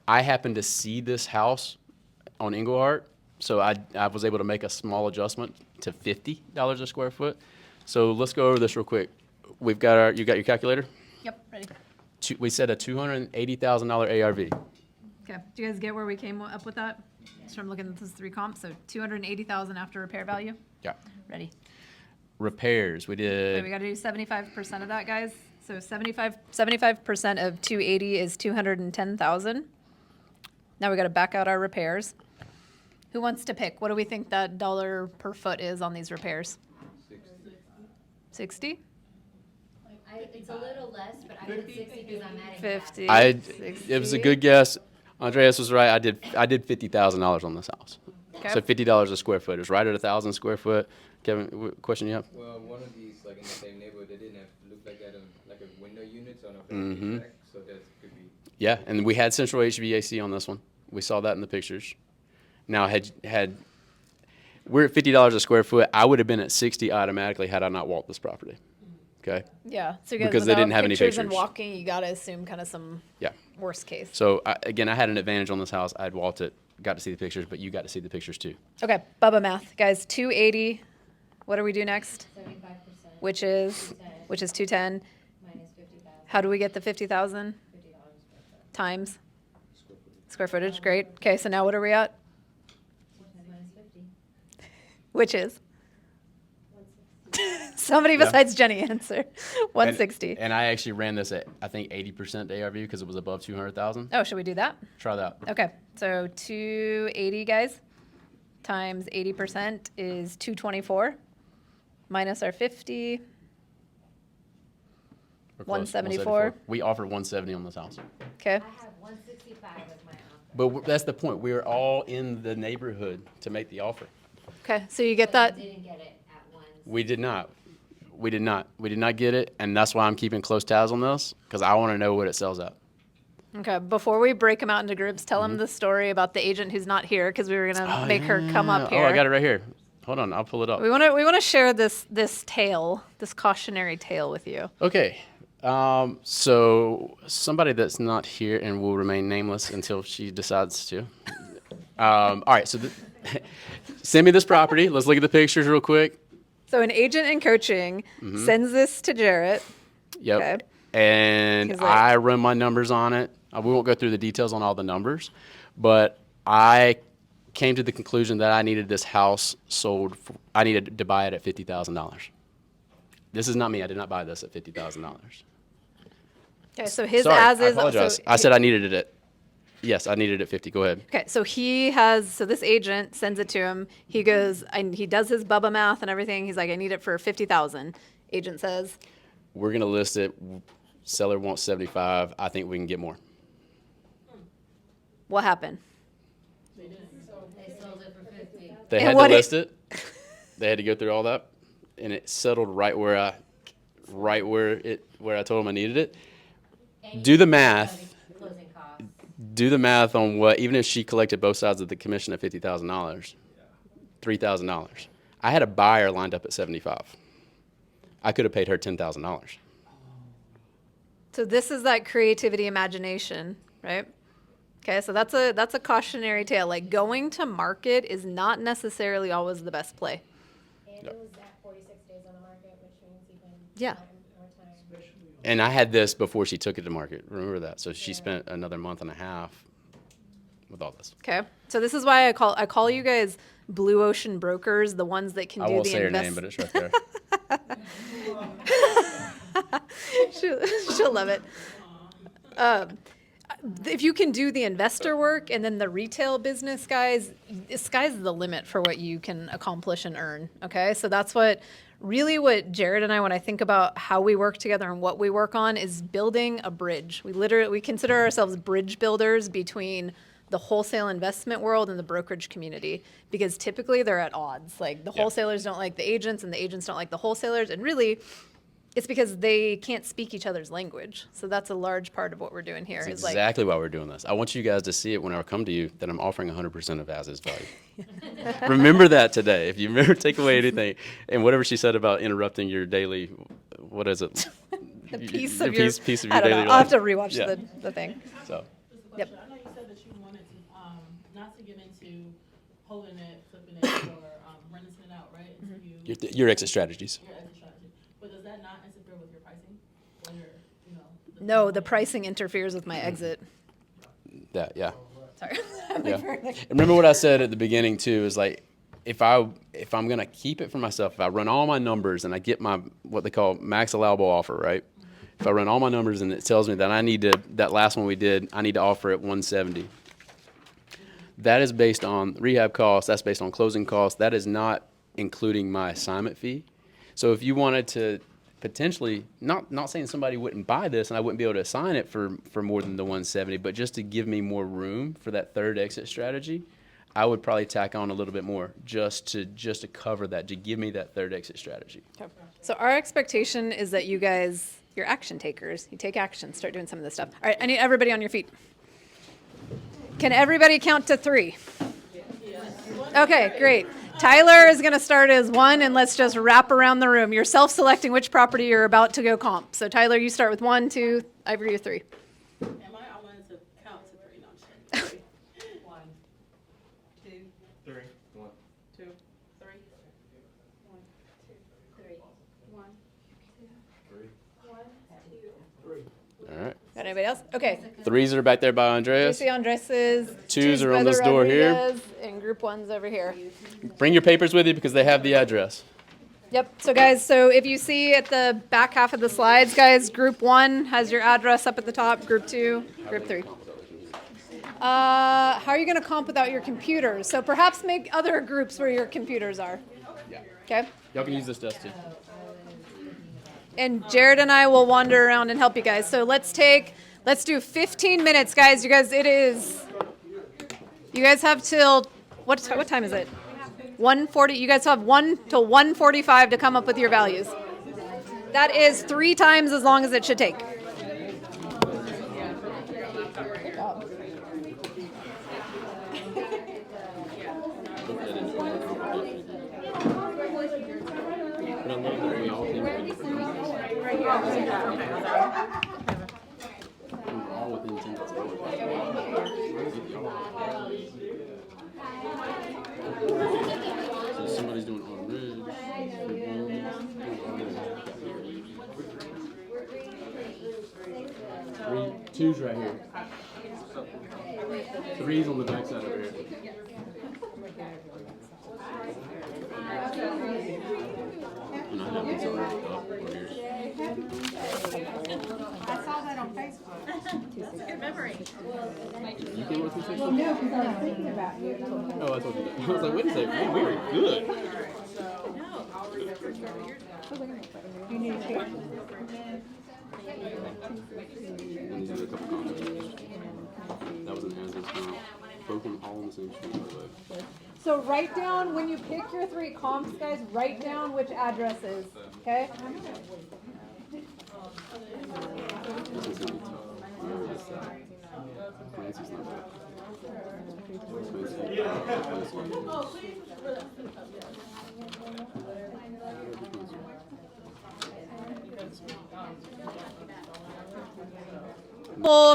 I happened to see this house on Englehart, so I was able to make a small adjustment to $50 a square foot. So let's go over this real quick. You got your calculator? Yep, ready. We said a $280,000 ARV. Okay. Do you guys get where we came up with that? Just from looking at those 3 comps. So 280,000 after repair value. Yeah. Ready. Repairs, we Okay, did. we got to do 75% of that, guys. So 75% of 280 is 210,000. Now we got to back out our repairs. Who wants to pick? What do we think that dollar per foot is on these repairs? 60? It's a little less, but I put 60 because I'm adding 50. It was a good guess. Andreas was right. I did $50,000 on this house. Okay. So $50 a square foot. It was right at 1,000 square foot. Kevin, what question you have? Well, one of these, like in the same neighborhood, they didn't have look like that, like a window unit, so I don't know if Mm-hmm. that's so that could be. Yeah, and we had central HVAC on this one. We saw that in the pictures. Now, we're at $50 a square foot. I would have been at 60 automatically had I not walked this property. Okay. Yeah. So you guys, Because they didn't without have any pictures and pictures. walking, you got to assume kind of some Yeah. worst case. So again, I had an advantage on this house. I had walked it, got to see the pictures, but you got to see the pictures too. Okay. Bubba math. Guys, 280. What do we do next? 75%. Which is 210. Minus 50,000. How do we get the 50,000? $50 square foot. Times square footage. Great. Okay, so now what are we at? Minus 50. Which is? Somebody besides Jenny answer. 160. And I actually ran this at, I think, 80% ARV because it was above 200,000. Oh, should we do that? Try that. Okay, so 280, guys, times 80% is 224, minus our 50, We're close. 174. We offered 170 on this house. Okay, I have 165 as my offer. But that's the point. We were all in the neighborhood to make the offer. okay, so you get that? You didn't get it at once. We did not. We did not. We did not get it, and that's why I'm keeping close tabs on this because I want to know what it sells at. Okay, before we break them out into groups, tell them the story about the agent who's not here because we were gonna make her come up here. Oh, I got it right here. Hold on, I'll pull it up. We wanna share this tale, this cautionary tale with you. Okay. So somebody that's not here and will remain nameless until she decides to. All right. So send me this property. Let's look at the pictures real quick. So an agent in coaching sends this to Jarrett. Yep. Okay. And He's like- I run my numbers on it. We won't go through the details on all the numbers, but I came to the conclusion that I needed this house sold. I needed to buy it at $50,000. This is not me. I did not buy this at $50,000. Okay, so his Sorry, as I is. apologize. So I said I needed it at. Yes, I needed it at 50. Go ahead. Okay, so this agent sends it to him. He goes, he does his Bubba math and everything. He's like, I need it for 50,000. Agent says, We're gonna list it. Seller wants 75. I think we can get more. what happened? They sold it for 50. They And had to what list it. They had to go through all that, and it settled right where I told them I needed it. And Do you the didn't math. have any Closing costs. Do the math on what, even if she collected both sides of the commission at $50,000, $3,000. I had a buyer lined up at 75. I could have paid her $10,000. So this is that creativity, imagination, right? Okay, so that's a cautionary tale. Like going to market is not necessarily always the best play. And it was at 46 days on the market, which means even Yeah. more time. And I had this before she took it to market. Remember that. So she spent another month and a half with all this. Okay, so this is why I call you guys blue ocean brokers, the ones that can I do won't the say her name, but it's right there. she'll love it. If you can do the investor work and then the retail business, guys, sky's the limit for what you can accomplish and earn. Okay, so that's what Jarrett and I, when I think about how we work together and what we work on, is building a bridge. We consider ourselves bridge builders between the wholesale investment world and the brokerage community, because typically they're at odds. Like the wholesalers don't like the agents and the agents don't like the wholesalers, and really it's because they can't speak each other's language. So that's a large part of what we're doing here. That's is like, exactly why we're doing this. I want you guys to see it when I come to you that I'm offering 100% of as is value. Remember that today. If you remember, take away anything. And whatever she said about interrupting your daily, what is it? the piece Your of your, piece of I your don't daily know. I'll have life. to rewatch Yeah. the thing. So, Just a Yep. question. I know you said that you wanted to, not to get into holding it, flipping it, or renting it out, right? Until you, your exit strategies. your exit strategy. But does that not interfere with your pricing? Or your, No, the pricing interferes with my exit. That, yeah. Sorry. Yeah. And remember what I said at the beginning too, is like, if I'm gonna keep it for myself, if I run all my numbers and I get my what they call max allowable offer, right? If I run all my numbers and it tells me that that last one we did, I need to offer at 170. That is based on rehab costs. That's based on closing costs. That is not including my assignment fee. So if you wanted to potentially, not saying somebody wouldn't buy this and I wouldn't be able to assign it for more than the 170, but just to give me more room for that third exit strategy, I would probably tack on a little bit more just to cover that, to give me that third exit strategy. Okay. So our expectation is that you guys, you're action takers. You take action, start doing some of this stuff. All right, I need everybody on your feet. Can everybody count to 3? Okay, great. Tyler is going to start as 1, and let's just wrap around the room. You're self-selecting which property you're about to go comp. So Tyler, you start with 1, 2, Ivory, 3. I wanted to count to 3. No, I'm just kidding. 1, 2, 3. 1. 2, 3. 1, 2, 3. 1, 2, 1, 2. All right. Got anybody else? Okay. 3s are back there by Andreas. Lucy Andres's. 2s are on this door here. Rodriguez, and group 1's over here. Bring your papers with you because they have the address. Yep. So guys, so if you see at the back half of the slides, guys, group 1 has your address up at the top, group 2, group 3. How are you going to comp without your computers? So perhaps make other groups where your computers are. Yeah. Okay. Y'all can use this desk too. And Jarrett and I will wander around and help you guys. So let's do 15 minutes, guys. You guys, you guys have till, what time is it? 1:40. You guys have 1 till 1:45 to come up with your values. That is 3 times as long as it should take. Good job. So somebody's doing on ridge. 2's right here. 3's on the backside over here. And I have these already up over here. I saw that on Facebook. Good memory. You came up with this? No, because I was thinking about you. Oh, I told you that. I was like, wait a second, man, we were good. You need to check. These are a couple comments. That was an as-is comp. Both of them all on the same street, by the way. So write down, when you pick your 3 comps, guys, write down which addresses, okay? This is gonna be tough. Clancy's not bad.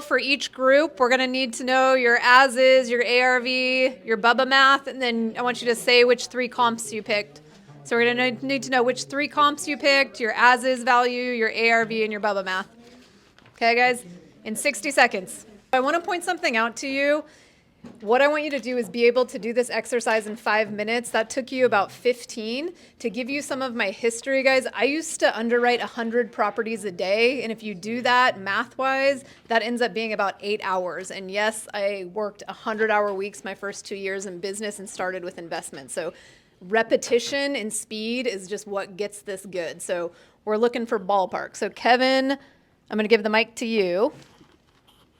For each group, we're going to need to know your as-is, your ARV, your BUBBA math, and then I want you to say which 3 comps you picked. So we're going to need to know which 3 comps you picked, your as-is value, your ARV, and your BUBBA math. Okay, guys? In 60 seconds. I want to point something out to you. What I want you to do is be able to do this exercise in 5 minutes. That took you about 15. To give you some of my history, guys, I used to underwrite 100 properties a day. And if you do that math-wise, that ends up being about 8 hours. And yes, I worked 100-hour weeks my first 2 years in business and started with investment. So repetition and speed is just what gets this good. So we're looking for ballpark. So Kevin, I'm going to give the mic to you.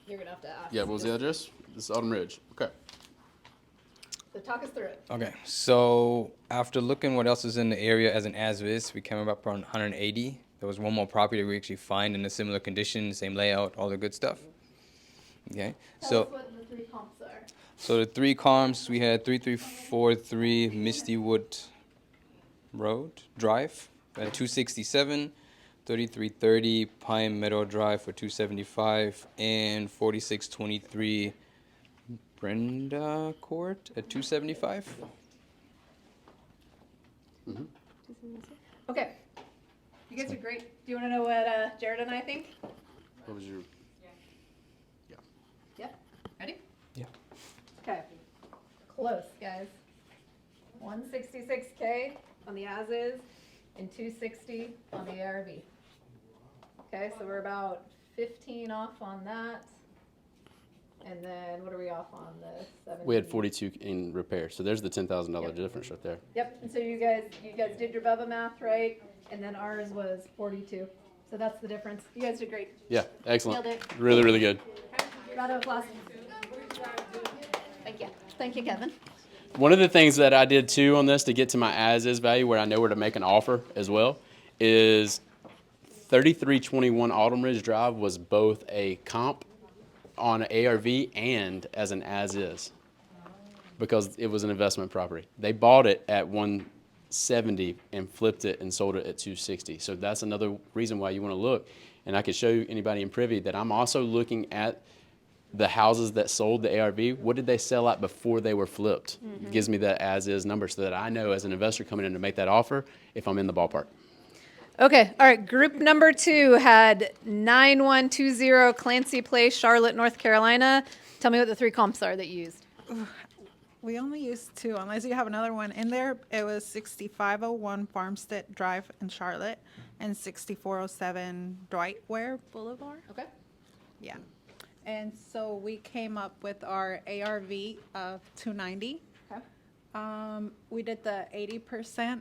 You're going to have to ask. Yeah, what was the address? This is Autumn Ridge. Okay. So talk us through it. Okay, so after looking what else is in the area as an as-is, we came up around 180. There was one more property we actually find in a similar condition, same layout, all the good stuff. Okay, Tell us what the 3 comps are. So the 3 comps, we had 3343 Misty Wood Road Drive at 267, 3330 Pine Meadow Drive for 275, and 4623 Brenda Court at 275. Okay. You guys are great. Do you want to know what Jarrett and I think? What was your? Yep. Ready? Yeah. Okay. Close, guys. 166K on the as-is and 260 on the ARV. Okay, so we're about 15 off on that. And then what are we off on the 17? We had 42 in repair, so there's the $10,000 difference right there. Yep, and so you guys did your BUBBA math right, and then ours was 42. So that's the difference. You guys did great. Yeah, excellent. Nailed it. Really, really good. Round of applause. Thank you. Thank you, Kevin. One of the things that I did too on this to get to my as-is value, where I know where to make an offer as well, is 3321 Autumn Ridge Drive was both a comp on ARV and as an as-is because it was an investment property. They bought it at 170 and flipped it and sold it at 260. So that's another reason why you want to look. And I could show anybody in privy that I'm also looking at the houses that sold the ARV. What did they sell at before they were flipped? It gives me that as-is number so that I know as an investor coming in to make that offer if I'm in the ballpark. Okay, all right. Group number 2 had 9120 Clancy Place, Charlotte, North Carolina. Tell me what the 3 comps are that you used. We only used 2, unless you have another one in there. It was 6501 Farmstead Drive in Charlotte and 6407 Dwight Ware Boulevard. Okay. Yeah. And so we came up with our ARV of 290. Okay. We did the 80%.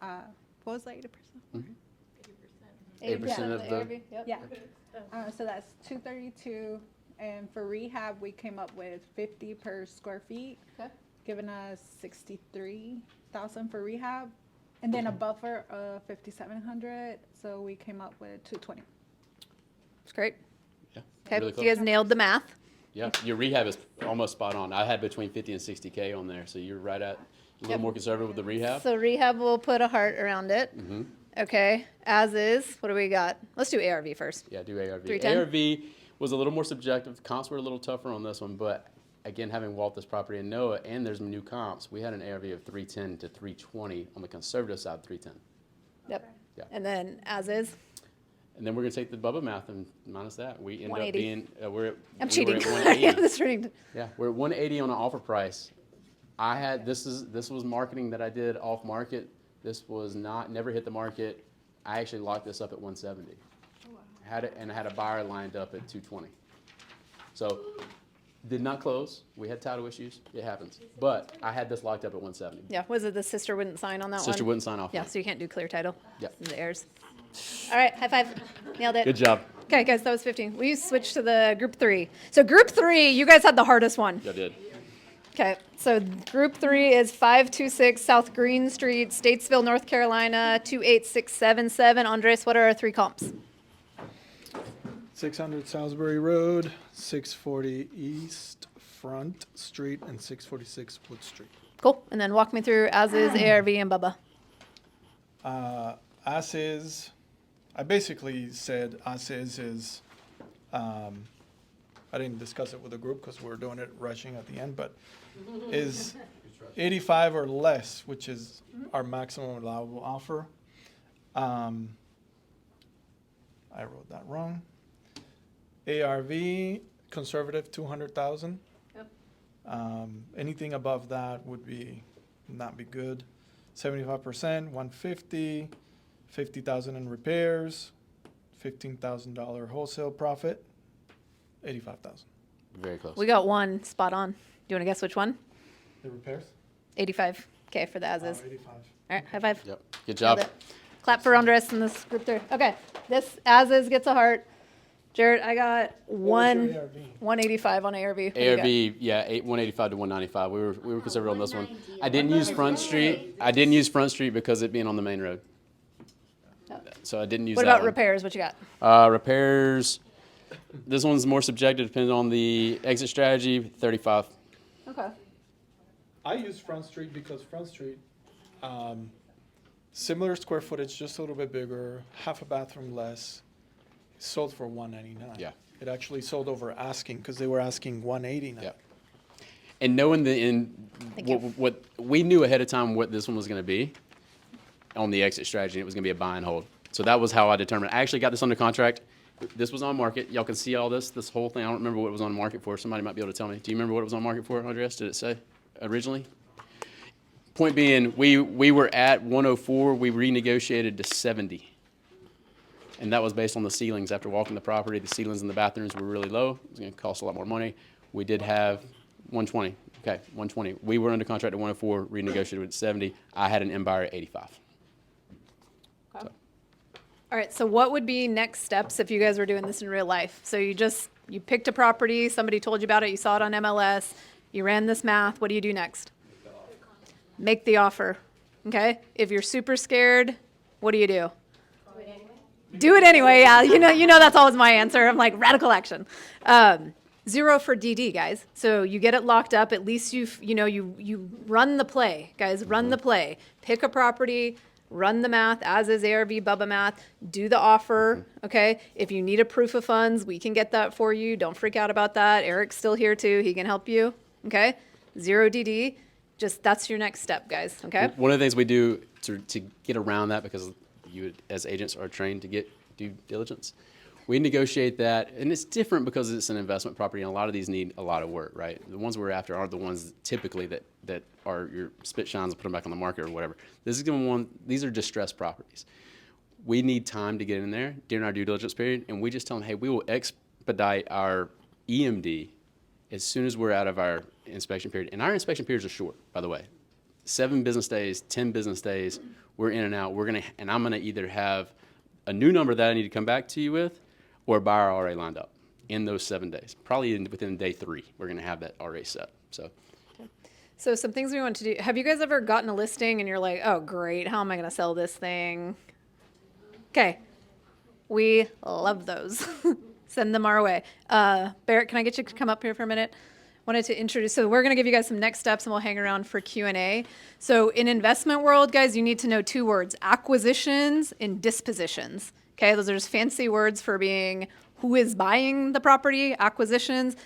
What was the 80%? 80% of the- ARV, yep. Yeah. So that's 232. And for rehab, we came up with 50 per square feet, Okay. giving us 63,000 for rehab, and then a buffer of 5,700. So we came up with 220. That's great. Yeah, Okay, really so you guys nailed the math. Yeah, your rehab is almost spot on. I had between 50 and 60K on there, so you're right at a little more conservative with the rehab. So rehab will put a heart around it. Okay, as is. What do we got? Let's do ARV first. Yeah, do ARV. 310? ARV was a little more subjective. Comps were a little tougher on this one, but again, having walked this property and know it, and there's new comps, we had an ARV of 310 to 320 on the conservative side, 310. Yep. Yeah. And then as is. And then we're gonna take the BUBBA math and minus that. We end up 180. being we're at, I'm we cheating. Were at I 180. have this reading. Yeah, we're at 180 on an offer price. I had this was marketing that I did off market. This was never hit the market. I actually locked this up at 170. Had it and I had a buyer lined up at 220. So did not close. We had title issues. It happens. But I had this locked up at 170. Yeah, was it the sister wouldn't sign on that one? Sister wouldn't sign off. Yeah, on it. so you can't do clear title. Yep. The heirs. All right, high five. Nailed it. Good job. Okay, guys, that was 15. We switch to the group 3. So group 3, you guys had the hardest one. I did. Okay, so group 3 is 526 South Green Street, Statesville, North Carolina, 28677. Andres, what are our 3 comps? 600 Salisbury Road, 640 East Front Street, and 646 Wood Street. Cool. And then walk me through as is, ARV, and Bubba. As is, I basically said as is, I didn't discuss it with the group because we're doing it rushing at the end, but is 85 or less, which is our maximum allowable offer. I wrote that wrong. ARV, conservative 200,000. Yep. Anything above that would not be good. 75%, 150, 50,000 in repairs, $15,000 wholesale profit, 85,000. Very close. We got one spot on. Do you want to guess which one? The repairs? 85. Okay, for the as is. 85. All right, high five. Yep. Good job. Nailed it. Clap for Andres in this group 3. Okay, this as is gets a heart. Jarrett, I got What was your ARV? 185 on ARV. What do you got? ARV, yeah, 185 to 195. We were conservative on this one. I didn't use Front Street. I didn't use Front Street because it being on the main road. So I didn't use What that about one. repairs? What you got? Repairs, this one's more subjective, depending on the exit strategy, 35. Okay. I use Front Street because Front Street, similar square footage, just a little bit bigger, half a bathroom less, sold for 199. Yeah. It actually sold over asking because they were asking 189. Yeah. And knowing Thank you. what we knew ahead of time what this one was going to be on the exit strategy, it was going to be a buy and hold. So that was how I determined. I actually got this under contract. This was on market. Y'all can see all this whole thing. I don't remember what it was on market for. Somebody might be able to tell me. Do you remember what it was on market for, Andres? Did it say originally? Point being, we were at 104. We renegotiated to 70. And that was based on the ceilings. After walking the property, the ceilings in the bathrooms were really low. It was going to cost a lot more money. We did have 120. Okay, 120. We were under contract at 104, renegotiated with 70. I had an end buyer at 85. So. All right, so what would be next steps if you guys were doing this in real life? So you picked a property, somebody told you about it, you saw it on MLS, you ran this math. What do you do next? Make the offer. Okay? If you're super scared, what do you do? Do it anyway. Yeah, you know that's always my answer. I'm like radical action. 0 for DD, guys. So you get it locked up. At least you run the play, guys. Run the play. Pick a property. Run the math, as is ARV BUBBA math. Do the offer. Okay. If you need a proof of funds, we can get that for you. Don't freak out about that. Eric's still here too. He can help you. Okay. 0 DD. Just that's your next step, guys. Okay. One of the things we do to get around that, because you as agents are trained to get due diligence, we negotiate that, and it's different because it's an investment property, and a lot of these need a lot of work, right? The ones we're after aren't the ones typically that are your spit shines and put them back on the market or whatever. These are distressed properties. We need time to get in there during our due diligence period, and we just tell them, hey, we will expedite our EMD as soon as we're out of our inspection period. And our inspection periods are short, by the way. 7 business days, 10 business days, we're in and out. And I'm gonna either have a new number that I need to come back to you with, or a buyer already lined up in those 7 days. Probably within day 3, we're gonna have that already set. So some things we want to do. Have you guys ever gotten a listing and you're like, oh great, how am I gonna sell this thing? Okay, we love those. Send them our way. Barrett, can I get you to come up here for a minute? Wanted to introduce, so we're going to give you guys some next steps and we'll hang around for Q&A. So in investment world, guys, you need to know 2 words, acquisitions and dispositions. Okay, those are just fancy words for being who is buying the property. Acquisitions,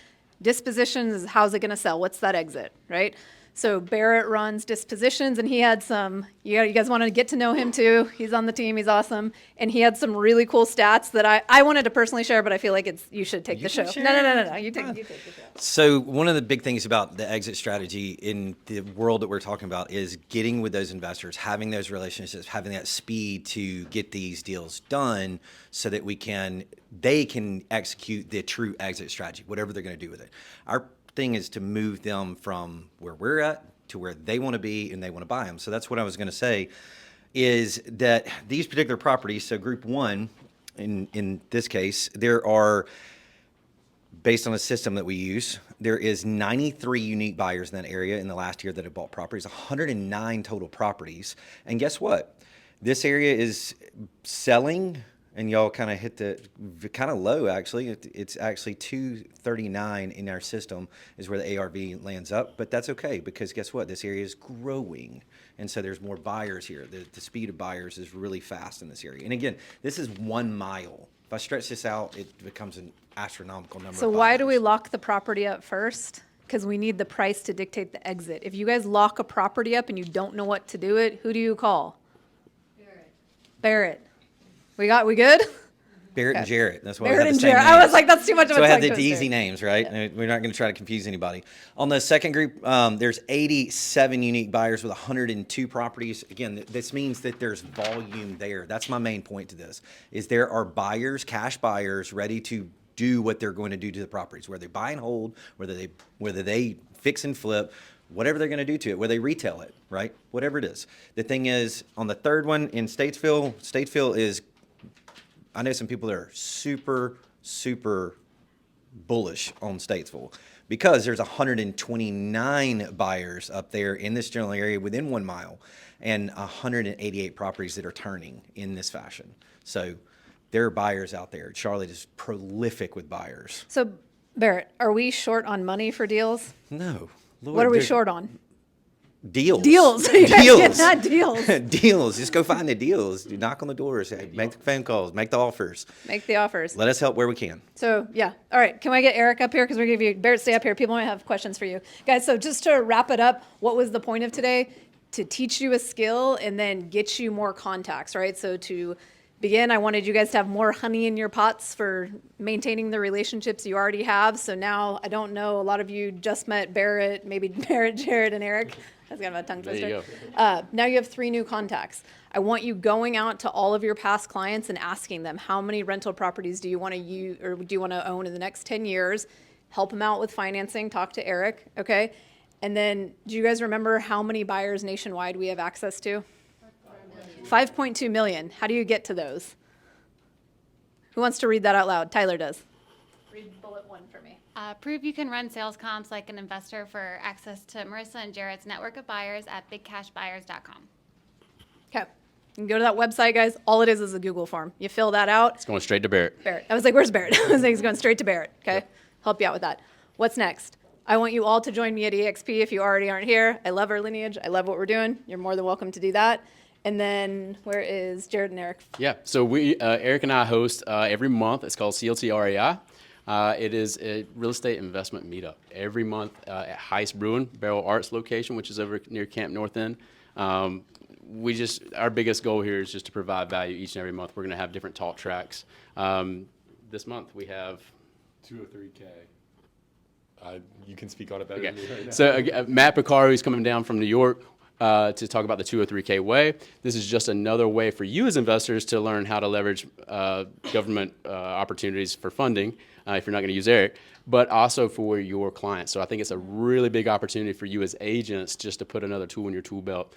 dispositions is how's it going to sell? What's that exit, right? So Barrett runs dispositions, and he had some, you guys want to get to know him too. He's on the team, he's awesome. And he had some really cool stats that I wanted to personally share, but I feel like you should take the show. No, you take the show. So one of the big things about the exit strategy in the world that we're talking about is getting with those investors, having those relationships, having that speed to get these deals done so that they can execute the true exit strategy, whatever they're going to do with it. Our thing is to move them from where we're at to where they want to be and they want to buy them. So that's what I was going to say, is that these particular properties, so group 1 in this case, there are, based on a system that we use, there is 93 unique buyers in that area in the last year that have bought properties, 109 total properties. And guess what? This area is selling, and y'all kind of hit the kind of low, actually. It's actually 239 in our system is where the ARV lands up, but that's okay, because guess what? This area is growing, and so there's more buyers here. The speed of buyers is really fast in this area. And again, this is 1 mile. If I stretch this out, it becomes an astronomical number. So why do we lock the property up first? Because we need the price to dictate the exit. If you guys lock a property up and you don't know what to do it, who do you call? Barrett. We good? Barrett and Jarrett. That's why Barrett we have and the same Jarrett. names. I was like, that's too much of a So I tongue had the twister. easy names, right? Yeah. We're not going to try to confuse anybody. On the second group, there's 87 unique buyers with 102 properties. Again, this means that there's volume there. That's my main point to this, is there are buyers, cash buyers, ready to do what they're going to do to the properties, whether they buy and hold, whether they fix and flip, whatever they're going to do to it, whether they retail it, right? Whatever it is. The thing is, on the third one in Statesville is, I know some people that are super, super bullish on Statesville because there's 129 buyers up there in this general area within 1 mile and 188 properties that are turning in this fashion. So there are buyers out there. Charlotte is prolific with buyers. So Barrett, are we short on money for deals? No. Lord, What are we short on? Deals. Deals. Not deals. Deals. Just go find the deals. Do knock on the doors. Make the phone calls. Make the offers. Make the offers. Let us help where we can. So, yeah. All right. Can I get Erik up here? Because we're going to give you, Barrett, stay up here. People might have questions for you. Guys, so just to wrap it up, what was the point of today? To teach you a skill and then get you more contacts, right? So to begin, I wanted you guys to have more honey in your pots for maintaining the relationships you already have. So now, I don't know, a lot of you just met Barrett, maybe Barrett, Jarrett, and Erik. That's kind of a tongue There you twister. go. Now you have 3 new contacts. I want you going out to all of your past clients and asking them, how many rental properties do you want to use or do you want to own in the next 10 years? Help them out with financing. Talk to Erik, okay? And then, do you guys remember how many buyers nationwide we have access to? 5.2 million. How do you get to those? Who wants to read that out loud? Tyler does. Read bullet 1 for me. Prove you can run sales comps like an investor for access to Marissa and Jarrett's network of buyers at bigcashbuyers.com. Okay. You can go to that website, guys. All it is a Google form. You fill that out. It's going straight to Barrett. Barrett. I was like, where's Barrett? I was like, he's going straight to Barrett. Okay. Yep. Help you out with that. What's next? I want you all to join me at EXP if you already aren't here. I love our lineage. I love what we're doing. You're more than welcome to do that. And then where is Jarrett and Erik? Yeah, so Erik and I host every month. It's called CLT REI. It is a real estate investment meetup every month at Heist Brewing, Barrel Arts location, which is over near Camp North End. Our biggest goal here is just to provide value each and every month. We're going to have different talk tracks. This month we have 203K. You can speak on it better okay. than me right now. So Matt Picaro, who's coming down from New York to talk about the 203K way. This is just another way for you as investors to learn how to leverage government opportunities for funding if you're not going to use Erik, but also for your clients. So I think it's a really big opportunity for you as agents just to put another tool in your tool belt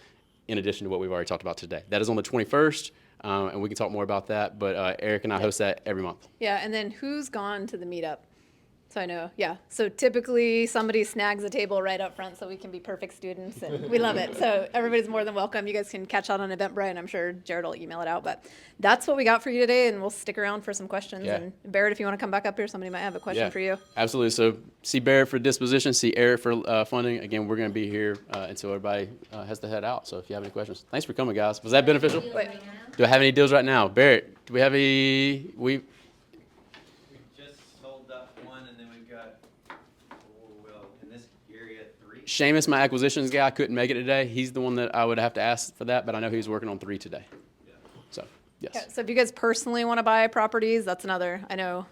in addition to what we've already talked about today. That is on the 21st, and we can talk more about that, but Erik and I host that every month. Yeah, and then who's gone to the meetup? So I know, yeah. So typically somebody snags a table right up front so we can be perfect students, and we love it. So everybody's more than welcome. You guys can catch out on Eventbrite, and I'm sure Jarrett will email it out. But that's what we got for you today, and we'll stick around for some questions. Yeah. And Barrett, if you want to come back up here, somebody might have a question for you. Absolutely. So see Barrett for disposition, see Erik for funding. Again, we're going to be here until everybody has to head out. So if you have any questions, thanks for coming, guys. Was that beneficial? Wait. Do I have any deals right now? Barrett, do we have any? We just sold up one, and then we've got, in this area, 3. Seamus, my acquisitions guy, couldn't make it today. He's the one that I would have to ask for that, but I know he was working on 3 today. So, yes. Yeah, so if you guys personally want to buy properties, that's another. I know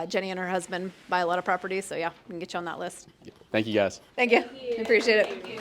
Jenny and her husband buy a lot of properties, so yeah, we can get you on that list. Thank you, guys. Thank you. Appreciate it. Thank you.